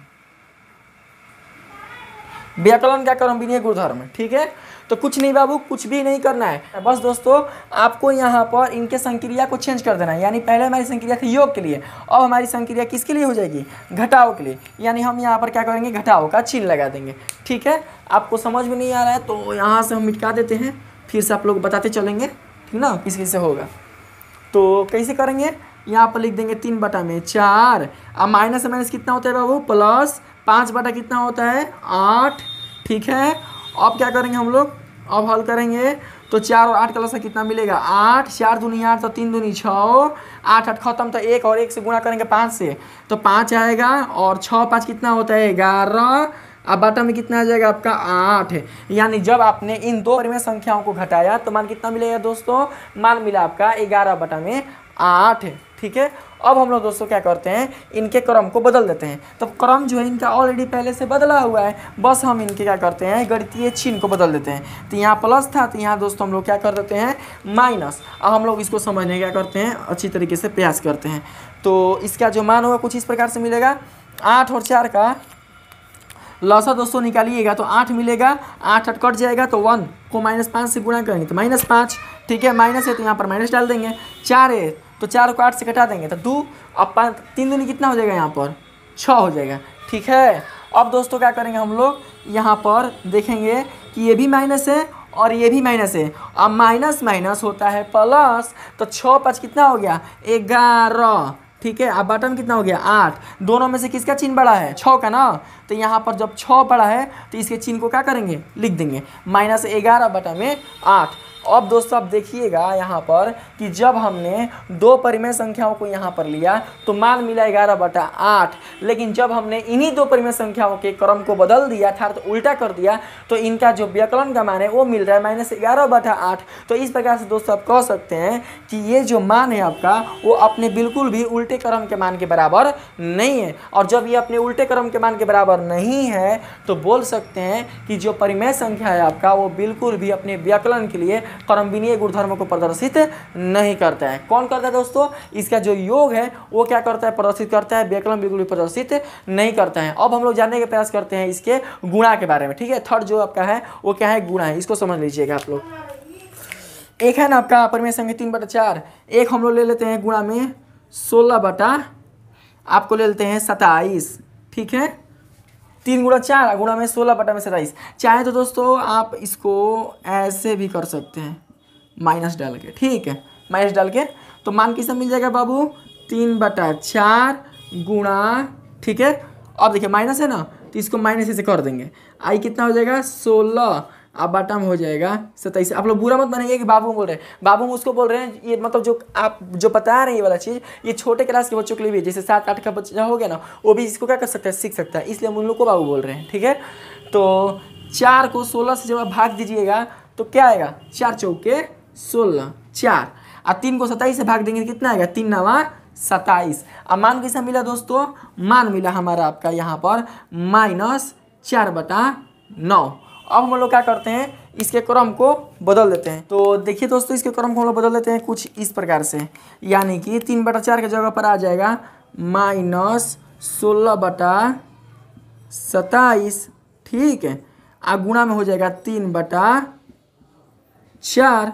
व्याकलन का क्रमविनीय गुणधर्म, ठीक है, तो कुछ नहीं बाबू, कुछ भी नहीं करना है, बस दोस्तों आपको यहाँ पर इनके संक्रिया को चेंज कर देना है। यानी पहले हमारी संक्रिया थी योग के लिए, अब हमारी संक्रिया किसके लिए हो जाएगी, घटाव के लिए। यानी हम यहाँ पर क्या करेंगे, घटाव का चिन्ह लगा देंगे। ठीक है, आपको समझ में नहीं आ रहा है तो यहाँ से हम मिटा देते हैं, फिर से आप लोग बताते चलेंगे, ठीक ना, किस किस से होगा। तो कैसे करेंगे, यहाँ पर लिख देंगे 3/4। अब माइनस से माइनस कितना होता है बाबू, प्लस 5 कितना होता है 8। ठीक है, अब क्या करेंगे हम लोग, अब हल करेंगे तो 4 और 8 का लसा कितना मिलेगा 8। 4 दूनी 8 तो 3 दूनी 6, 8 खत्म, तो 1 और 1 से गुणा करेंगे 5 से तो 5 आएगा, और 6 5 कितना होता है 11। अब बटा में कितना आ जाएगा आपका 8। यानी जब आपने इन दो परिमेय संख्याओं को घटाया तो मान कितना मिलेगा दोस्तों, मान मिला आपका 11/8। ठीक है, अब हम लोग दोस्तों क्या करते हैं, इनके क्रम को बदल देते हैं। तो क्रम जो है इनका ऑलरेडी पहले से बदला हुआ है, बस हम इनके क्या करते हैं, गणितीय चिन्ह को बदल देते हैं। तो यहाँ प्लस था तो यहाँ दोस्तों हम लोग क्या कर देते हैं, माइनस। अब हम लोग इसको समझने क्या करते हैं, अच्छी तरीके से प्रयास करते हैं। तो इसका जो मान होगा कुछ इस प्रकार से मिलेगा, 8 और 4 का लसा दोस्तों निकालिएगा तो 8 मिलेगा, 8 कट जाएगा तो 1 को -5 से गुणा करेंगे तो -5। ठीक है, माइनस है तो यहाँ पर माइनस डाल देंगे। 4 है तो 4 को 8 से घटा देंगे तो 2। अब 3 दूनी कितना हो जाएगा, यहाँ पर 6 हो जाएगा। ठीक है, अब दोस्तों क्या करेंगे हम लोग, यहाँ पर देखेंगे कि ये भी माइनस है और ये भी माइनस है। अब माइनस माइनस होता है प्लस, तो 6 5 कितना हो गया 11, ठीक है। अब बटन कितना हो गया 8। दोनों में से किसका चिन्ह बड़ा है 6 का ना, तो यहाँ पर जब 6 बड़ा है तो इसके चिन्ह को क्या करेंगे लिख देंगे -11 बटा में 8। अब दोस्तों आप देखिएगा यहाँ पर कि जब हमने दो परिमेय संख्याओं को यहाँ पर लिया तो मान मिला 11/8, लेकिन जब हमने इन्हीं दो परिमेय संख्याओं के क्रम को बदल दिया अर्थात उल्टा कर दिया तो इनका जो व्यकलन का मान है वो मिल रहा है -11/8। तो इस प्रकार से दोस्तों आप कह सकते हैं कि ये जो मान है आपका वो अपने बिल्कुल भी उल्टे क्रम के मान के बराबर नहीं है। और जब ये अपने उल्टे क्रम के मान के बराबर नहीं है तो बोल सकते हैं कि जो परिमेय संख्या है आपका वो बिल्कुल भी अपने व्यकलन के लिए क्रमविनीय गुणधर्म को प्रदर्शित नहीं करता है। कौन करता है दोस्तों, इसका जो योग है वो क्या करता है प्रदर्शित करता है, व्यकलन बिल्कुल भी प्रदर्शित नहीं करता है। अब हम लोग जानने का प्रयास करते हैं इसके गुणा के बारे में, ठीक है। थर्ड जो आपका है वो क्या है गुणा है, इसको समझ लीजिएगा आप लोग। एक है ना आपका परिमेय संख्या 3/4, एक हम लोग ले लेते हैं गुणा में 16 आपको ले लेते हैं 27, ठीक है। 3 × 4 गुणा में 16/27। चाहे तो दोस्तों आप इसको ऐसे भी कर सकते हैं माइनस डाल के, ठीक है। माइनस डाल के तो मान किससे मिल जाएगा बाबू 3/4 गुणा, ठीक है। अब देखिए माइनस है ना तो इसको माइनस से कर देंगे, आई कितना हो जाएगा 16, अब बटा में हो जाएगा 27। आप लोग बुरा मत मानेंगे कि बाबू बोल रहे हैं, बाबू उसको बोल रहे हैं, ये मतलब जो आप जो बता रहे हैं ये वाला चीज़ ये छोटे क्लास के बच्चों के लिए भी, जैसे 7 8 का बच्चा हो गया ना वो भी इसको क्या कर सकता है सीख सकता है, इसलिए हम उन लोग को बाबू बोल रहे हैं, ठीक है। तो 4 को 16 से जब आप भाग दीजिएगा तो क्या आएगा 4 चौके 16 4, और 3 को 27 से भाग देंगे कितना आएगा 3 9 27। अब मान कैसा मिला दोस्तों, मान मिला हमारा आपका यहाँ पर -4/9। अब हम लोग क्या करते हैं इसके क्रम को बदल देते हैं। तो देखिए दोस्तों इसके क्रम को हम लोग बदल देते हैं कुछ इस प्रकार से, यानी कि 3/4 की जगह पर आ जाएगा -16/27, ठीक है। गुणा में हो जाएगा 3/4,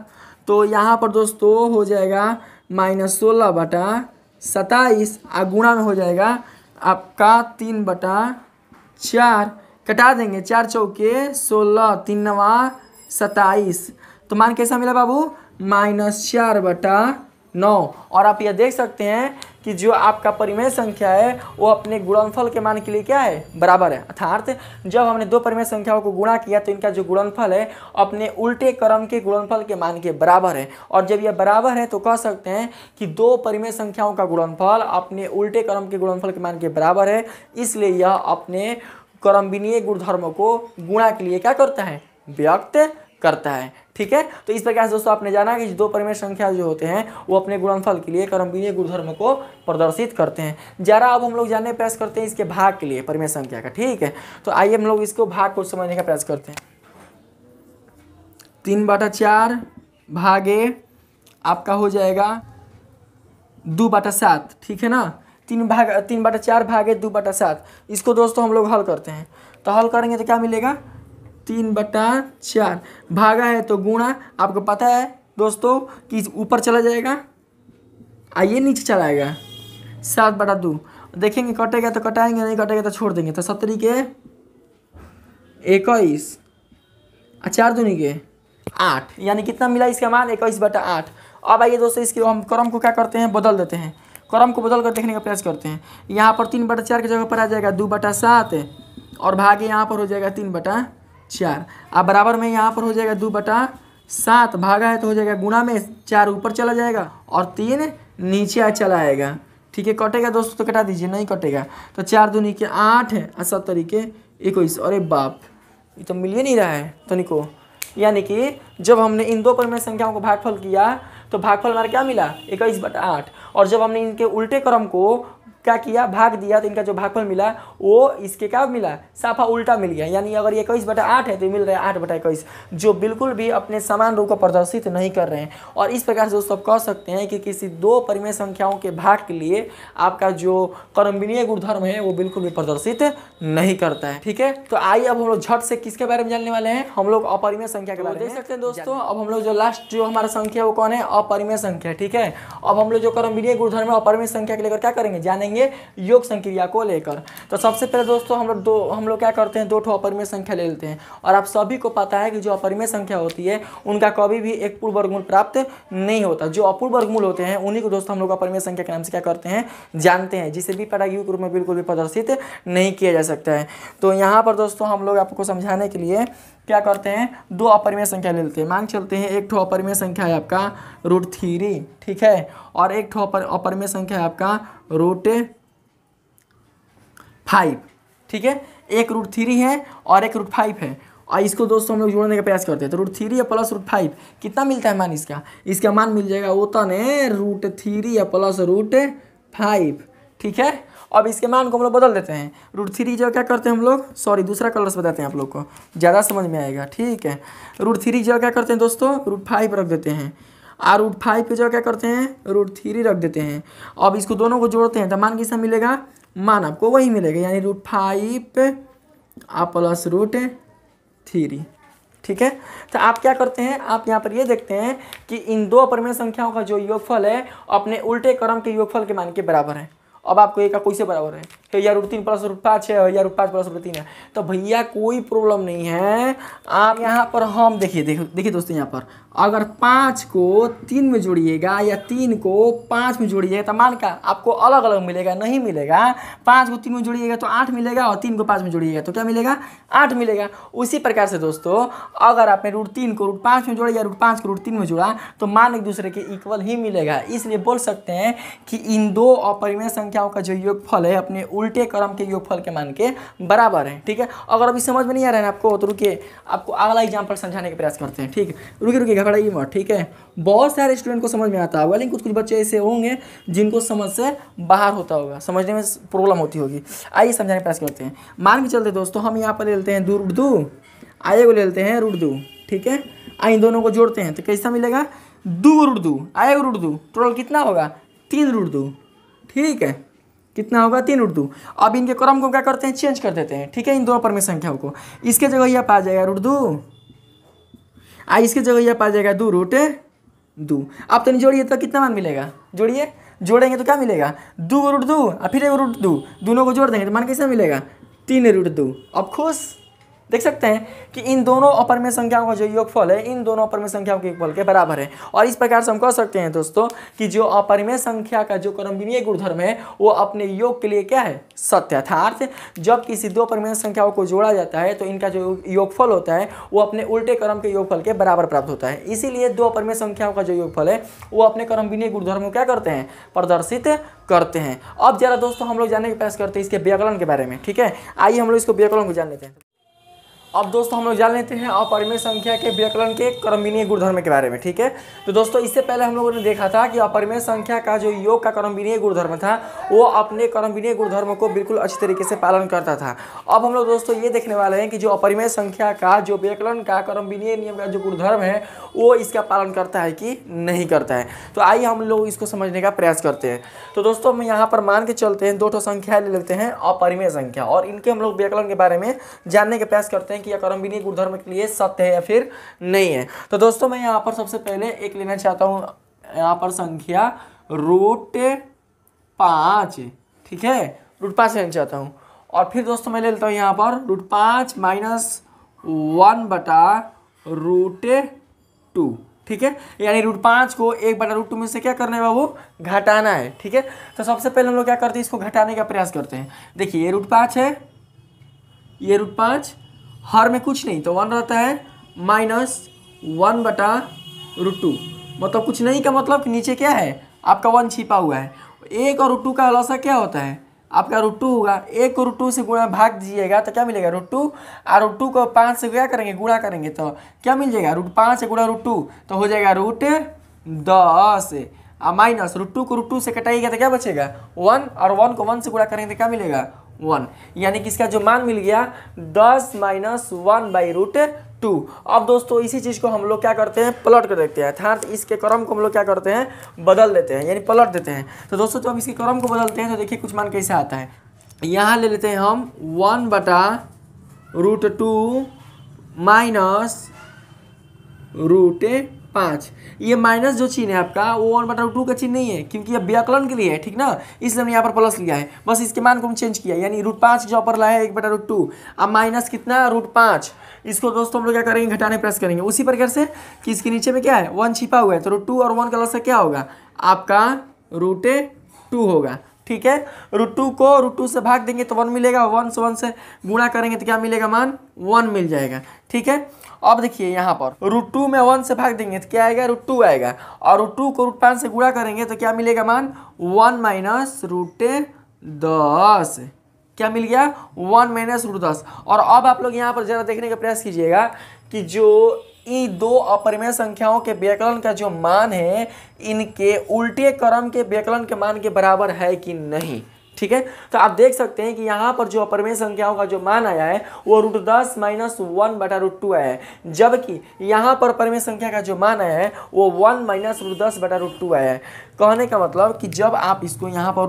तो यहाँ पर दोस्तों हो जाएगा -16/27, गुणा में हो जाएगा आपका 3/4, कटा देंगे 4 चौके 16 3 9 27, तो मान कैसा मिला बाबू -4/9। और आप यह देख सकते हैं कि जो आपका परिमेय संख्या है वो अपने गुणनफल के मान के लिए क्या है बराबर है, अर्थात जब हमने दो परिमेय संख्याओं को गुणा किया तो इनका जो गुणनफल है अपने उल्टे क्रम के गुणनफल के मान के बराबर है। और जब यह बराबर है तो कह सकते हैं कि दो परिमेय संख्याओं का गुणनफल अपने उल्टे क्रम के गुणनफल के मान के बराबर है, इसलिए यह अपने क्रमविनीय गुणधर्म को गुणा के लिए क्या करता है व्यक्त करता है, ठीक है। तो इस प्रकार से दोस्तों आपने जाना कि दो परिमेय संख्या जो होते हैं वो अपने गुणनफल के लिए क्रमविनीय गुणधर्म को प्रदर्शित करते हैं। जरा अब हम लोग जानने का प्रयास करते हैं इसके भाग के लिए परिमेय संख्या का, ठीक है। तो आइए हम लोग इसको भाग को समझने का प्रयास करते हैं। 3/4 भागे आपका हो जाएगा 2/7, ठीक है ना। 3/4 भागे 2/7, इसको दोस्तों हम लोग हल करते हैं। तो हल करेंगे तो क्या मिलेगा 3/4 भागा है तो गुणा, आपको पता है दोस्तों कि ऊपर चला जाएगा आइए नीचे चला आएगा 7/2, देखेंगे कटेगा तो कटाएंगे, नहीं कटेगा तो छोड़ देंगे। तो 7 के 21 और 4 दूनी के 8, यानी कितना मिला इसका मान 21/8। अब आइए दोस्तों इसके हम क्रम को क्या करते हैं बदल देते हैं, क्रम को बदल कर देखने का प्रयास करते हैं। यहाँ पर 3/4 की जगह पर आ जाएगा 2/7 और भागे यहाँ पर हो जाएगा 3/4। अब बराबर में यहाँ पर हो जाएगा 2/7, भागा है तो हो जाएगा गुणा में 4 ऊपर चला जाएगा और 3 नीचे चला आएगा, ठीक है। कटेगा दोस्तों तो कटा दीजिए, नहीं कटेगा तो 4 दूनी के 8 है और 7 के 21। अरे बाप ये तो मिल ही नहीं रहा है तनिको, यानी कि जब हमने इन दो परिमेय संख्याओं को भागफल किया तो भागफल हमारा क्या मिला 21/8, और जब हमने इनके उल्टे क्रम को क्या किया भाग दिया तो इनका जो भागफल मिला वो इसके क्या मिला साफा उल्टा मिल गया। यानी अगर ये 21/8 है तो मिल रहा है 8/21, जो बिल्कुल भी अपने समान रूप को प्रदर्शित नहीं कर रहे हैं। और इस प्रकार से दोस्तों कह सकते हैं कि किसी दो परिमेय संख्याओं के भाग के लिए आपका जो क्रमविनीय गुणधर्म है वो बिल्कुल भी प्रदर्शित नहीं करता है, ठीक है। तो आइए अब हम लोग झट से किसके बारे में जानने वाले हैं, हम लोग अपरिमेय संख्या के बारे में देख सकते हैं दोस्तों। अब हम लोग जो लास्ट जो हमारा संख्या वो कौन है अपरिमेय संख्या, ठीक है। अब हम लोग जो क्रमविनीय गुणधर्म है अपरिमेय संख्या के लेकर क्या करेंगे जानेंगे जानेंगे योग संक्रिया को लेकर। तो सबसे पहले दोस्तों हम लोग क्या करते हैं, दो ठो अपरिमेय संख्या ले लेते हैं। और आप सभी को पता है कि जो अपरिमेय संख्या होती है उनका कभी भी एक पूर्ण वर्गमूल प्राप्त नहीं होता। जो अपूर्ण वर्गमूल होते हैं उन्हीं को दोस्तों हम लोग अपरिमेय संख्या के नाम से क्या करते हैं, जानते हैं, जिसे भी प्रायोगिक रूप में बिल्कुल भी प्रदर्शित नहीं किया जा सकता है। तो यहाँ पर दोस्तों हम लोग आपको समझाने के लिए क्या करते हैं, दो अपरिमेय संख्या ले लेते हैं। मान चलते हैं एक ठो अपरिमेय संख्या है आपका √3, ठीक है, और एक ठो अपरिमेय संख्या है आपका √5, ठीक है। एक √3 है और एक √5 है, और इसको दोस्तों हम लोग जोड़ने का प्रयास करते हैं। तो √3 या प्लस √5 कितना मिलता है मान इसका मान मिल जाएगा उतने √3 या प्लस √5, ठीक है। अब इसके मान को हम लोग बदल देते हैं। √3 जो क्या करते हैं हम लोग, सॉरी दूसरा कलर से बताते हैं आप लोग को, ज़्यादा समझ में आएगा, ठीक है। √3 जो क्या करते हैं दोस्तों, √5 रख देते हैं, और √5 पे जो क्या करते हैं, √3 रख देते हैं। अब इसको दोनों को जोड़ते हैं तो मान कितना मिलेगा, मान आपको वही मिलेगा, यानी √5 प्लस √3, ठीक है। तो आप क्या करते हैं, आप यहाँ पर ये देखते हैं कि इन दो अपरिमेय संख्याओं का जो योगफल है अपने उल्टे क्रम के योगफल के मान के बराबर है। अब आपको एक का कैसे बराबर है, या √3 प्लस √5 है या √5 प्लस √3 है, तो भैया कोई प्रॉब्लम नहीं है। आप यहाँ पर हम देखिए दोस्तों, यहाँ पर अगर 5 को 3 में जोड़िएगा या 3 को 5 में जोड़िएगा तो मान का आपको अलग अलग मिलेगा, नहीं मिलेगा। 5 को 3 में जोड़िएगा तो 8 मिलेगा, और 3 को 5 में जोड़िएगा तो क्या मिलेगा, 8 मिलेगा। उसी प्रकार से दोस्तों अगर आपने √3 को √5 में जोड़ा या √5 को √3 में जोड़ा तो मान एक दूसरे के इक्वल ही मिलेगा। इसलिए बोल सकते हैं कि इन दो अपरिमेय संख्याओं का जो योगफल है अपने उल्टे क्रम के योगफल के मान के बराबर है, ठीक है। अगर अभी समझ में नहीं आ रहा है आपको तो रुकिए, आपको अगला एग्जाम्पल समझाने का प्रयास करते हैं, ठीक है। रुकिए घबराइए मत, ठीक है। बहुत सारे स्टूडेंट को समझ में आता होगा, लेकिन कुछ बच्चे ऐसे होंगे जिनको समझ से बाहर होता होगा, समझने में प्रॉब्लम होती होगी। आइए समझाने का प्रयास करते हैं। मान के चलते दोस्तों हम यहाँ पर ले लेते हैं 2√2, आगे को ले लेते हैं √2, ठीक है। इन दोनों को जोड़ते हैं तो कैसा मिलेगा, 2√2 आएगा √2, टोटल कितना होगा, 3√2, ठीक है। कितना होगा, 3√2। अब इनके क्रम को क्या करते हैं, चेंज कर देते हैं, ठीक है। इन दोनों अपरिमेय संख्याओं को इसके जगह यहाँ पा जाएगा √2, इसके जगह यहाँ पा जाएगा 2√2। अब तो नहीं जोड़िए तो कितना मान मिलेगा, जोड़ेंगे तो क्या मिलेगा, 2√2 और फिर 1√2, दोनों को जोड़ देंगे तो मान कैसा मिलेगा, 3√2। अब खुश देख सकते हैं कि इन दोनों अपरिमेय संख्याओं का जो योगफल है इन दोनों अपरिमेय संख्याओं के योगफल के बराबर है। और इस प्रकार से हम कह सकते हैं दोस्तों कि जो अपरिमेय संख्या का जो क्रमविनीय गुणधर्म है वो अपने योग के लिए क्या है, सत्य। अर्थात जब किसी दो अपरिमेय संख्याओं को जोड़ा जाता है तो इनका जो योगफल होता है वो अपने उल्टे क्रम के योगफल के बराबर प्राप्त होता है। इसीलिए दो अपरिमेय संख्याओं का जो योगफल है वो अपने क्रमविनीय गुणधर्म को क्या करते हैं, प्रदर्शित करते हैं। अब जरा दोस्तों हम लोग जानने का प्रयास करते हैं इसके व्याकरण के बारे में, ठीक है। आइए हम लोग इसको व्याकरण को जान लेते हैं। अब दोस्तों हम लोग जान लेते हैं अपरिमेय संख्या के व्याकरण के क्रमविनीय गुणधर्म के बारे में, ठीक है। तो दोस्तों इससे पहले हम लोगों ने देखा था कि अपरिमेय संख्या का जो योग का क्रमविनीय गुणधर्म था वो अपने क्रमविनीय गुणधर्म को बिल्कुल अच्छी तरीके से पालन करता था। अब हम लोग दोस्तों ये देखने वाले हैं कि जो अपरिमेय संख्या का जो व्याकरण का क्रमविनीय नियम का जो गुणधर्म है वो इसका पालन करता है कि नहीं करता है। तो आइए हम लोग इसको समझने का प्रयास करते हैं। तो दोस्तों हम यहाँ पर मान के चलते हैं, दो ठो संख्या ले लेते हैं अपरिमेय संख्या, और इनके हम लोग व्याकरण के बारे में जानने का प्रयास करते हैं कि यह क्रमविनीय गुणधर्म के लिए सत्य है या फिर नहीं है। तो दोस्तों मैं यहाँ पर सबसे पहले एक लेना चाहता हूँ, यहाँ पर संख्या √5, ठीक है, √5 लेना चाहता हूँ। और फिर दोस्तों मैं ले लेता हूँ यहाँ पर √5 - 1/√2, ठीक है। यानी √5 को 1/√2 में से क्या करना है बाबू, घटाना है, ठीक है। तो सबसे पहले हम लोग क्या करते हैं, इसको घटाने का प्रयास करते हैं। देखिए ये √5 है, ये √5, हर में कुछ नहीं तो 1 रहता है, -1/√2, मतलब कुछ नहीं का मतलब कि नीचे क्या है आपका 1 छिपा हुआ है। 1 और √2 का लसा क्या होता है आपका √2 होगा। 1 को √2 से गुणा भाग दीजिएगा तो क्या मिलेगा, √2, और √2 को 5 से क्या करेंगे, गुणा करेंगे तो क्या मिल जाएगा, √5 से गुणा √2 तो हो जाएगा √10, माइनस √2 को √2 से कटाइएगा तो क्या बचेगा 1, और 1 को 1 से गुणा करेंगे तो क्या मिलेगा 1, यानी कि इसका जो मान मिल गया 10 - 1/√2। अब दोस्तों इसी चीज़ को हम लोग क्या करते हैं, पलट कर देखते हैं, अर्थात इसके क्रम को हम लोग क्या करते हैं, बदल देते हैं, यानी पलट देते हैं। तो दोस्तों जब इसके क्रम को बदलते हैं तो देखिए कुछ मान कैसे आता है। यहाँ ले लेते हैं हम 1/√2 - √2, 5। ये माइनस जो चिन्ह है आपका वो 1/2 का चिन्ह नहीं है, क्योंकि ये व्याकलन के लिए है, ठीक ना, इसलिए हमने यहाँ पर प्लस लिया है, बस इसके मान को हम चेंज किया, यानी √5 जो ऊपर लाया है 1/2। अब माइनस कितना √5, इसको दोस्तों हम लोग क्या करेंगे, घटाने प्रेस करेंगे। उसी प्रकार से कि इसके नीचे में क्या है 1 छिपा हुआ है, तो √2 और 1 का लसा क्या होगा आपका √2 होगा, ठीक है। √2 को √2 से भाग देंगे तो 1 मिलेगा, 1 से गुणा करेंगे तो क्या मिलेगा, मान 1 मिल जाएगा, ठीक है। अब देखिए यहाँ पर √2 में 1 से भाग देंगे तो क्या आएगा, √2 आएगा, और √2 को √5 से गुणा करेंगे तो क्या मिलेगा, मान 1 माइनस √10, क्या मिल गया 1 माइनस √10। और अब आप लोग यहाँ पर जरा देखने का प्रयास कीजिएगा कि जो इन दो अपरिमेय संख्याओं के व्यकलन का जो मान है इनके उल्टे क्रम के व्यकलन के मान के बराबर है कि नहीं, ठीक है। तो आप देख सकते हैं कि यहाँ पर जो अपरिमेय संख्याओं का जो मान आया है वो √10 माइनस 1/√2 आया है, जबकि यहाँ पर परिमेय संख्या का जो मान आया है वो 1 माइनस √10/√2 आया है। कहने का मतलब कि जब आप इसको यहाँ पर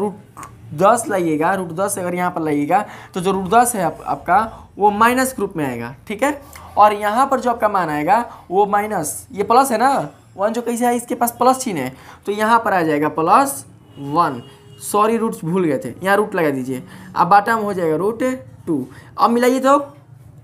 √10 लाइएगा, √10 अगर यहाँ पर लाइएगा तो जो √10 है आपका वो माइनस ग्रुप में आएगा, ठीक है। और यहाँ पर जो आपका मान आएगा वो माइनस, ये प्लस है ना 1 जो कैसे है, इसके पास प्लस चिन्ह है तो यहाँ पर आ जाएगा +1, सॉरी रूट्स भूल गए थे, यहाँ रूट लगा दीजिए, अब बाटा में हो जाएगा √2। अब मिलाइए, तो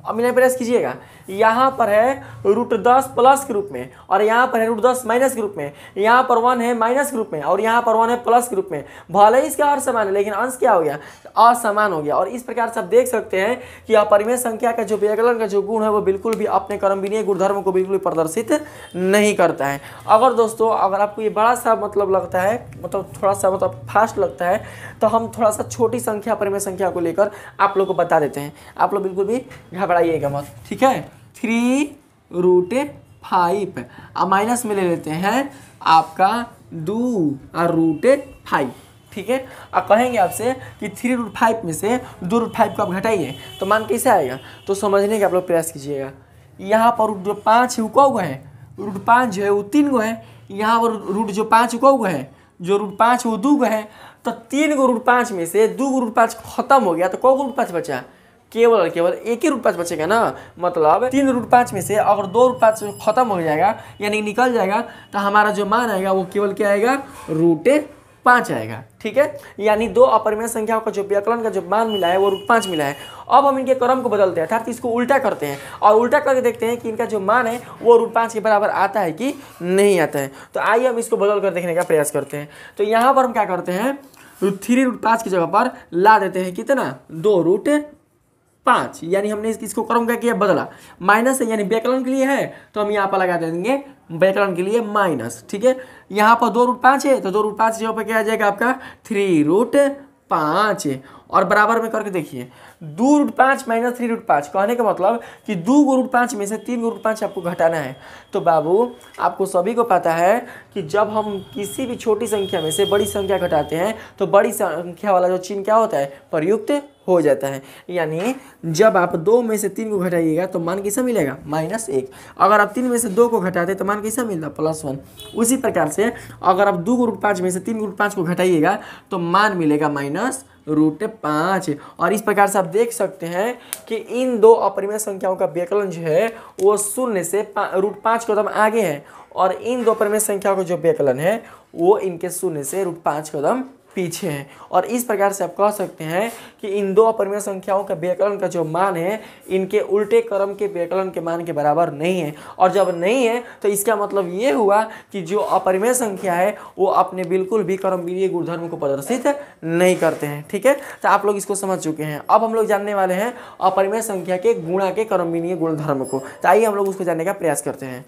अब मिलाने प्रयास कीजिएगा, यहाँ पर है √10 प्लस के रूप में और यहाँ पर है √10 माइनस के रूप में, यहाँ पर 1 है माइनस के रूप में और यहाँ पर 1 है प्लस के रूप में। भले ही इसका अर्थ समान है लेकिन अंश क्या हो गया, असमान हो गया। और इस प्रकार से आप देख सकते हैं कि अपरिमेय संख्या का जो व्यकलन का जो गुण है वो बिल्कुल भी अपने क्रमविनीय गुणधर्म को बिल्कुल प्रदर्शित नहीं करता है। अगर दोस्तों अगर आपको ये बड़ा सा मतलब लगता है, मतलब थोड़ा सा मतलब फास्ट लगता है, तो हम थोड़ा सा छोटी संख्या अपरिमेय संख्या को लेकर आप लोग को बता देते हैं, आप लोग बिल्कुल भी घबराइएगा मत, ठीक है। 3√5, अब माइनस में ले लेते हैं आपका 2√5, ठीक है। अब कहेंगे आपसे कि 3√5 में से 2√5 को आप घटाइए तो मान कैसे आएगा, तो समझने का आप लोग प्रयास कीजिएगा। यहाँ पर √5 है वो कौ है, √5 जो है वो 3 गो है, यहाँ पर √5 कौ है, जो √5 वो 2 गो है, तो 3 गो √5 में से 2 गो √5 खत्म हो गया तो कौ गो √5 बचा, केवल और केवल एक ही √5 बचेगा ना। मतलब 3 √5 में से अगर 2 √5 खत्म हो जाएगा यानी निकल जाएगा तो हमारा जो मान आएगा वो केवल क्या आएगा, √5 आएगा, ठीक है। यानी दो अपरिमेय संख्याओं का जो व्यकलन का जो मान मिला है वो √5 मिला है। अब हम इनके क्रम को बदलते हैं, अर्थात इसको उल्टा करते हैं और उल्टा करके देखते हैं कि इनका जो मान है वो √5 के बराबर आता है कि नहीं आता है। तो आइए हम इसको बदल कर देखने का प्रयास करते हैं। तो यहाँ पर हम क्या करते हैं, 3√5 की जगह पर ला देते हैं कितना, 2√5, यानी हमने इसको क्रम क्या किया, बदला। माइनस है यानी व्यकलन के लिए है तो हम यहाँ पर लगा देंगे व्यकलन के लिए माइनस, ठीक है। यहाँ पर 2√5 है तो 2√5 जगह पर क्या आ जाएगा आपका 3√5 और बराबर में करके देखिए 2√5 माइनस 3√5, कहने का मतलब कि 2 गो √5 में से 3 गो √5 आपको घटाना है। तो बाबू आपको सभी को पता है कि जब हम किसी भी छोटी संख्या में से बड़ी संख्या घटाते हैं तो बड़ी संख्या वाला जो चिन्ह क्या होता है, प्रयुक्त हो जाता है। यानी जब आप 2 में से 3 को घटाइएगा तो मान कैसा मिलेगा, -1। अगर आप 3 में से 2 को घटाते तो मान कैसा मिलता, +1। उसी प्रकार से अगर आप 2 गो √5 में से 3 गो √5 को घटाइएगा तो मान मिलेगा -√5। और इस प्रकार से आप देख सकते हैं कि इन दो अपरिमेय संख्याओं का व्यकलन जो है वो 0 से √5 कदम आगे है और इन दो अपरिमेय संख्याओं का जो व्यकलन है वो इनके 0 से √5 कदम पीछे है। और इस प्रकार से आप कह सकते हैं कि इन दो अपरिमेय संख्याओं का व्यकलन का जो मान है इनके उल्टे क्रम के व्यकलन के मान के बराबर नहीं है। और जब नहीं है तो इसका मतलब ये हुआ कि जो अपरिमेय संख्या है वो अपने बिल्कुल भी क्रमविनीय गुणधर्म को प्रदर्शित नहीं करते हैं, ठीक है। तो आप लोग इसको समझ चुके हैं। अब हम लोग जानने वाले हैं अपरिमेय संख्या के गुणा के क्रमविनीय गुणधर्म को। तो आइए हम लोग उसको जानने का प्रयास करते हैं।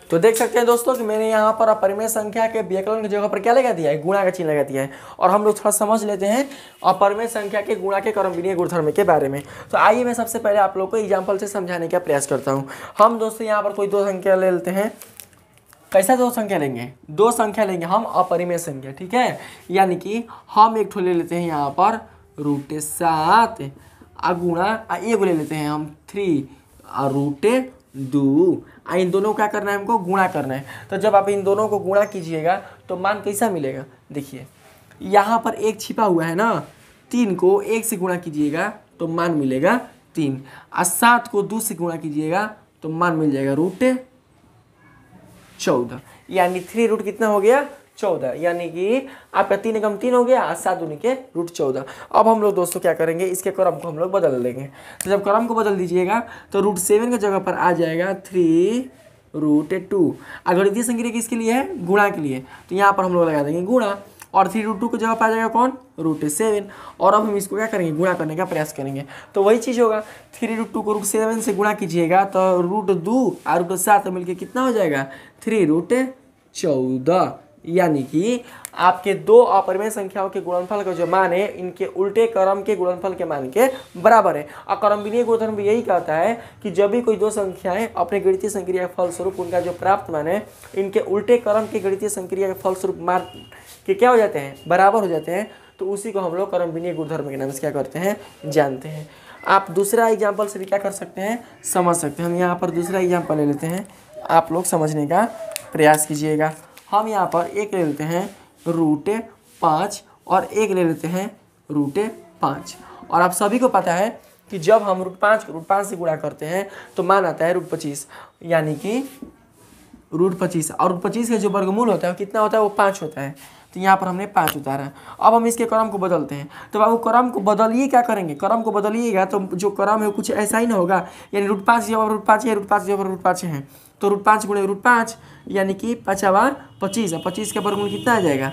तो देख सकते हैं दोस्तों कि मैंने यहाँ पर अपरिमेय संख्या के व्यकलन की जगह पर क्या लगा दिया है, गुणा का चिन्ह लगा दिया है। और हम लोग थोड़ा समझ लेते हैं अपरिमेय संख्या के गुणा के क्रमविनीय गुणधर्म के बारे में। तो आइए मैं सबसे पहले आप लोग को एग्जाम्पल से समझाने का प्रयास करता हूँ। हम दोस्तों यहाँ पर कोई दो संख्या ले लेते हैं। कैसा दो संख्या लेंगे, दो संख्या लेंगे हम अपरिमेय संख्या, ठीक है। यानी कि हम एक ठो ले लेते हैं यहाँ पर √7 गुणा एगो ले लेते हैं हम 3 और √2। इन दोनों को क्या करना है, हमको गुणा करना है। तो जब आप इन दोनों को गुणा कीजिएगा तो मान कैसा मिलेगा, देखिए यहाँ पर 1 छिपा हुआ है ना, 3 को 1 से गुणा कीजिएगा तो मान मिलेगा 3 और 7 को 2 से गुणा कीजिएगा तो मान मिल जाएगा 14, यानी 3 रूट कितना हो गया 14, यानी कि आपका 3 एकम 3 हो गया, 7 दूनी के रूट 14। अब हम लोग दोस्तों क्या करेंगे, इसके क्रम को हम लोग बदल देंगे। तो जब क्रम को बदल दीजिएगा तो रूट 7 की जगह पर आ जाएगा 3 रूट 2। गणितीय संक्रिया किसके लिए है, गुणा के लिए, तो यहाँ पर हम लोग लगा देंगे गुणा, और 3 रूट 2 की जगह पर आ जाएगा कौन, रूट 7। और अब हम इसको क्या करेंगे, गुणा करने का प्रयास करेंगे। तो वही चीज़ होगा, 3 रूट 2 को रूट 7 से गुणा कीजिएगा तो रूट 2 और रूट 7 मिलकर कितना हो जाएगा 3 रूट 14, यानी कि आपके दो अपरिमेय संख्याओं के गुणनफल का जो मान है इनके उल्टे क्रम के गुणनफल के मान के बराबर है। और क्रमविनीय गुणधर्म भी यही कहता है कि जब भी कोई दो संख्याएं अपने गणितीय संक्रिया के फलस्वरूप उनका जो प्राप्त मान है इनके उल्टे क्रम के गणितीय संक्रिया के फलस्वरूप मान के क्या हो जाते हैं, बराबर हो जाते हैं, तो उसी को हम लोग क्रमविनीय गुणधर्म के नाम से क्या करते हैं, जानते हैं। आप दूसरा एग्जाम्पल से भी क्या कर सकते हैं, समझ सकते हैं। हम यहाँ पर दूसरा एग्जाम्पल ले लेते हैं, आप लोग समझने का प्रयास कीजिएगा। हम यहाँ पर एक ले लेते हैं रूट 5 और एक ले लेते हैं रूट 5। और आप सभी को पता है कि जब हम रूट 5 से गुणा करते हैं तो मान आता है रूट 25, यानी कि रूट 25। और रूट 25 का जो वर्गमूल होता है वो कितना होता है, वो 5 होता है। तो यहाँ पर हमने 5 उतारा। अब हम इसके क्रम को बदलते हैं। तो बाबू क्रम को बदलिए, क्या करेंगे, क्रम को बदलिएगा तो जो क्रम है वो कुछ ऐसा ही ना होगा, यानी रूट 5 जब रूट 5 है, रूट 5 जब रूट 5 है, तो रूट 5 गुणे रूट 5 यानी कि 5 25, और 25 का वर्गमूल कितना आ जाएगा,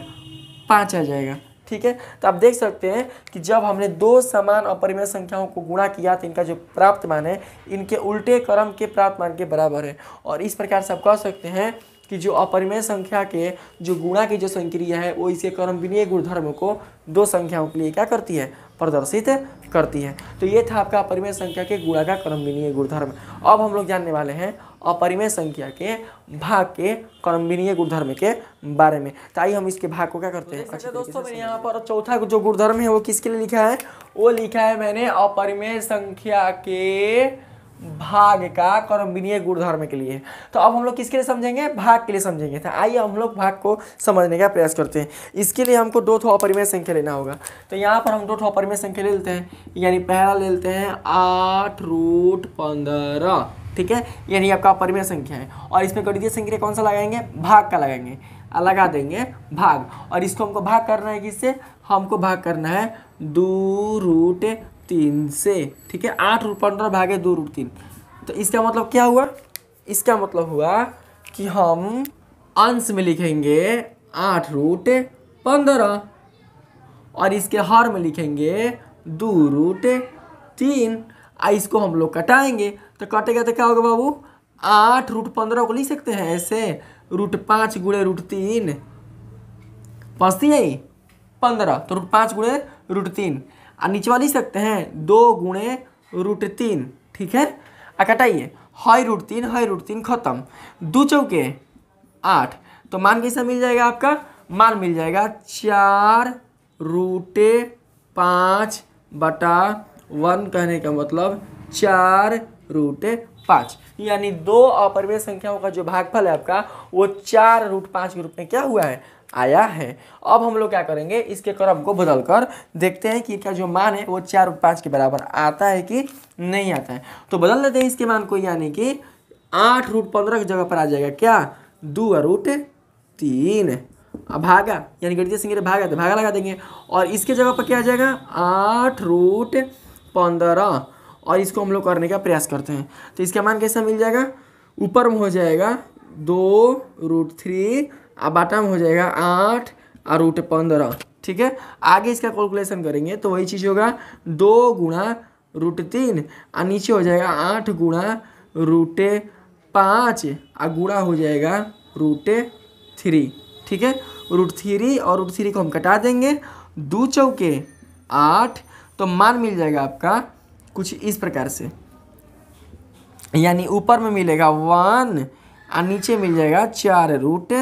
5 आ जाएगा। ठीक है, तो आप देख सकते हैं कि जब हमने दो समान अपरिमेय संख्याओं को गुणा किया तो इनका जो प्राप्त मान है इनके उल्टे क्रम के प्राप्त मान के बराबर है। और इस प्रकार से आप कह सकते हैं कि जो अपरिमेय संख्या के जो गुणा की जो संक्रिया है वो इसके क्रमविनीय गुणधर्म को दो संख्याओं के लिए क्या करती है, प्रदर्शित करती है। तो ये था आपका अपरिमेय संख्या के गुणा का क्रमविनीय गुणधर्म। अब हम लोग जानने वाले हैं अपरिमेय संख्या के भाग के क्रमविनीय गुणधर्म के बारे में। तो आइए हम इसके भाग को क्या करते हैं। अच्छा दोस्तों, मैंने यहाँ पर चौथा जो गुणधर्म है वो किसके लिए लिखा है, वो लिखा है मैंने अपरिमेय संख्या के भाग का क्रमविनीय गुणधर्म के लिए। तो अब हम लोग किसके लिए समझेंगे, भाग के लिए समझेंगे। तो आइए हम लोग भाग को समझने का प्रयास करते हैं। इसके लिए हमको दो अपरिमेय संख्या लेना होगा। तो यहाँ पर हम दो अपरिमेय संख्या ले लेते हैं, यानी पहला ले लेते हैं 8 रूट 15। ठीक है, यानी आपका अपरिमेय संख्या है। और इसमें गणितीय संख्या कौन सा लगाएंगे, भाग का लगाएंगे, लगा देंगे भाग। और इसको हमको भाग करना है किससे, हमको भाग करना है 2 रूट 3 से। ठीक है, 8 रूट 15 भागे 2 रूट 3। तो इसका मतलब क्या हुआ, इसका मतलब हुआ कि हम अंश में लिखेंगे 8 रूट 15 और इसके हर में लिखेंगे 2 रूट 3। इसको हम लोग कटाएंगे तो कटेगा तो क्या होगा बाबू, 8 रूट 15 को लिख सकते हैं ऐसे, रूट 5 गुणे रूट 3 पस्ती है 15, तो रूट 5 गुणे रूट 3। और नीचे वाली सकते हैं 2 गुणे रूट 3। ठीक है, कटाइए, हाई रूट 3 खत्म, 2 चौके 8। तो मान कैसा मिल जाएगा आपका, मान मिल जाएगा 4 रूट 5 बटा 1, कहने का मतलब 4 रूट 5। यानी दो अपरिमेय संख्याओं का जो भागफल है आपका वो 4 रूट 5 के रूप में क्या हुआ है, आया है। अब हम लोग क्या करेंगे, इसके क्रम को बदलकर देखते हैं कि क्या जो मान है वो 4 रूट 5 के बराबर आता है कि नहीं आता है। तो बदल लेते हैं इसके मान को, यानी कि 8 रूट 15 की जगह पर आ जाएगा क्या, 2 रूट 3। अब भागा, यानी गणितीय संख्या भागा तो भागा लगा देंगे। और इसके जगह पर क्या आ जाएगा 8 रूट 15, और इसको हम लोग करने का प्रयास करते हैं। तो इसका मान कैसा मिल जाएगा, ऊपर में हो जाएगा 2 रूट 3 और बाटा में हो जाएगा 8 और रूट 15। ठीक है, आगे इसका कैलकुलेशन करेंगे तो वही चीज़ होगा 2 गुणा रूट 3 और नीचे हो जाएगा 8 गुणा रूट 5 और गुणा हो जाएगा रूट 3। ठीक है, रूट 3 और रूट 3 को हम कटा देंगे, 2 चौके 8। तो मान मिल जाएगा आपका कुछ इस प्रकार से, यानी ऊपर में मिलेगा 1 और नीचे मिल जाएगा 4 रूट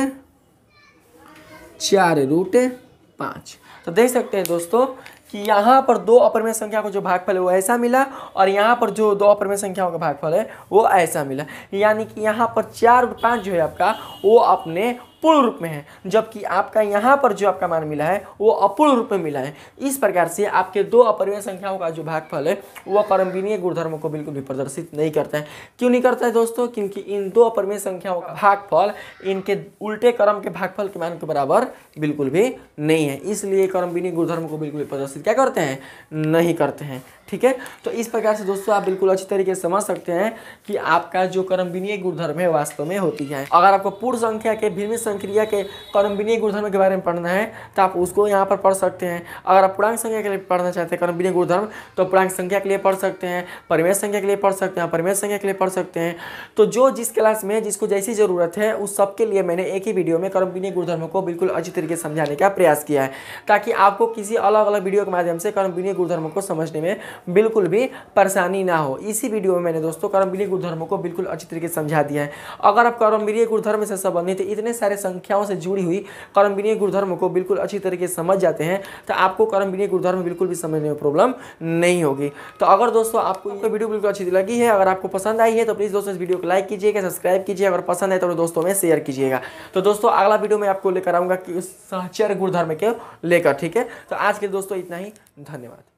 5। तो देख सकते हैं दोस्तों कि यहाँ पर दो अपरिमेय संख्या को जो भागफल है वो ऐसा मिला, और यहाँ पर जो दो अपरिमेय संख्याओं का भागफल है वो ऐसा मिला। यानी कि यहाँ पर 4 रूट 5 जो है आपका वो अपने पूर्ण रूप में है, जबकि आपका यहाँ पर जो आपका मान मिला है वो अपूर्ण रूप में मिला है। इस प्रकार से आपके दो अपरिमेय संख्याओं का जो भागफल है वो क्रमविनीय गुणधर्म को बिल्कुल भी प्रदर्शित नहीं करता है। क्यों नहीं करता है दोस्तों? क्योंकि इन दो अपरिमेय संख्याओं का भागफल इनके उल्टे क्रम के भागफल के मान के बराबर बिल्कुल भी नहीं है, इसलिए क्रमविनीय गुणधर्म को बिल्कुल भी प्रदर्शित क्या करते हैं? नहीं करते हैं। ठीक है, तो इस प्रकार से दोस्तों आप बिल्कुल अच्छी तरीके से समझ सकते हैं कि आपका जो क्रमविनीय गुणधर्म है वास्तव में होती है। अगर आपको पूर्ण संख्या के भिन्न संक्रिया के क्रमविनीय गुणधर्म के बारे में पढ़ना है तो आप उसको यहाँ पर पढ़ सकते हैं। अगर आप पूर्णांक संख्या के लिए पढ़ना चाहते हैं क्रमविनीय गुणधर्म तो पूर्णांक संख्या के लिए पढ़ सकते हैं, परिमेय संख्या के लिए पढ़ सकते हैं, अपरिमेय संख्या के लिए पढ़ सकते हैं। तो जो जिस क्लास में जिसको जैसी जरूरत है उस सबके लिए मैंने एक ही वीडियो में क्रमविनीय गुणधर्म को बिल्कुल अच्छी तरीके से समझाने का प्रयास किया है, ताकि आपको किसी अलग अलग वीडियो के माध्यम से क्रमविनीय गुणधर्म को समझने में बिल्कुल भी परेशानी ना हो। इसी वीडियो में मैंने दोस्तों क्रमविनीय गुणधर्मों को बिल्कुल अच्छी तरीके से समझा दिया है। अगर आप क्रमविनीय गुणधर्म से संबंधित इतने सारे संख्याओं से जुड़ी हुई क्रमविनीय गुणधर्म को बिल्कुल अच्छी तरीके से समझ जाते हैं तो आपको क्रमविनीय गुणधर्म बिल्कुल भी समझने में प्रॉब्लम नहीं होगी। तो अगर दोस्तों आपको ये वीडियो बिल्कुल अच्छी लगी है, अगर आपको पसंद आई है तो प्लीज़ दोस्तों इस वीडियो को लाइक कीजिएगा, सब्सक्राइब कीजिए, अगर पसंद है तो दोस्तों में शेयर कीजिएगा। तो दोस्तों अगला वीडियो में आपको लेकर आऊँगा कि सहचर गुणधर्म के लेकर। ठीक है, तो आज के दोस्तों इतना ही, धन्यवाद।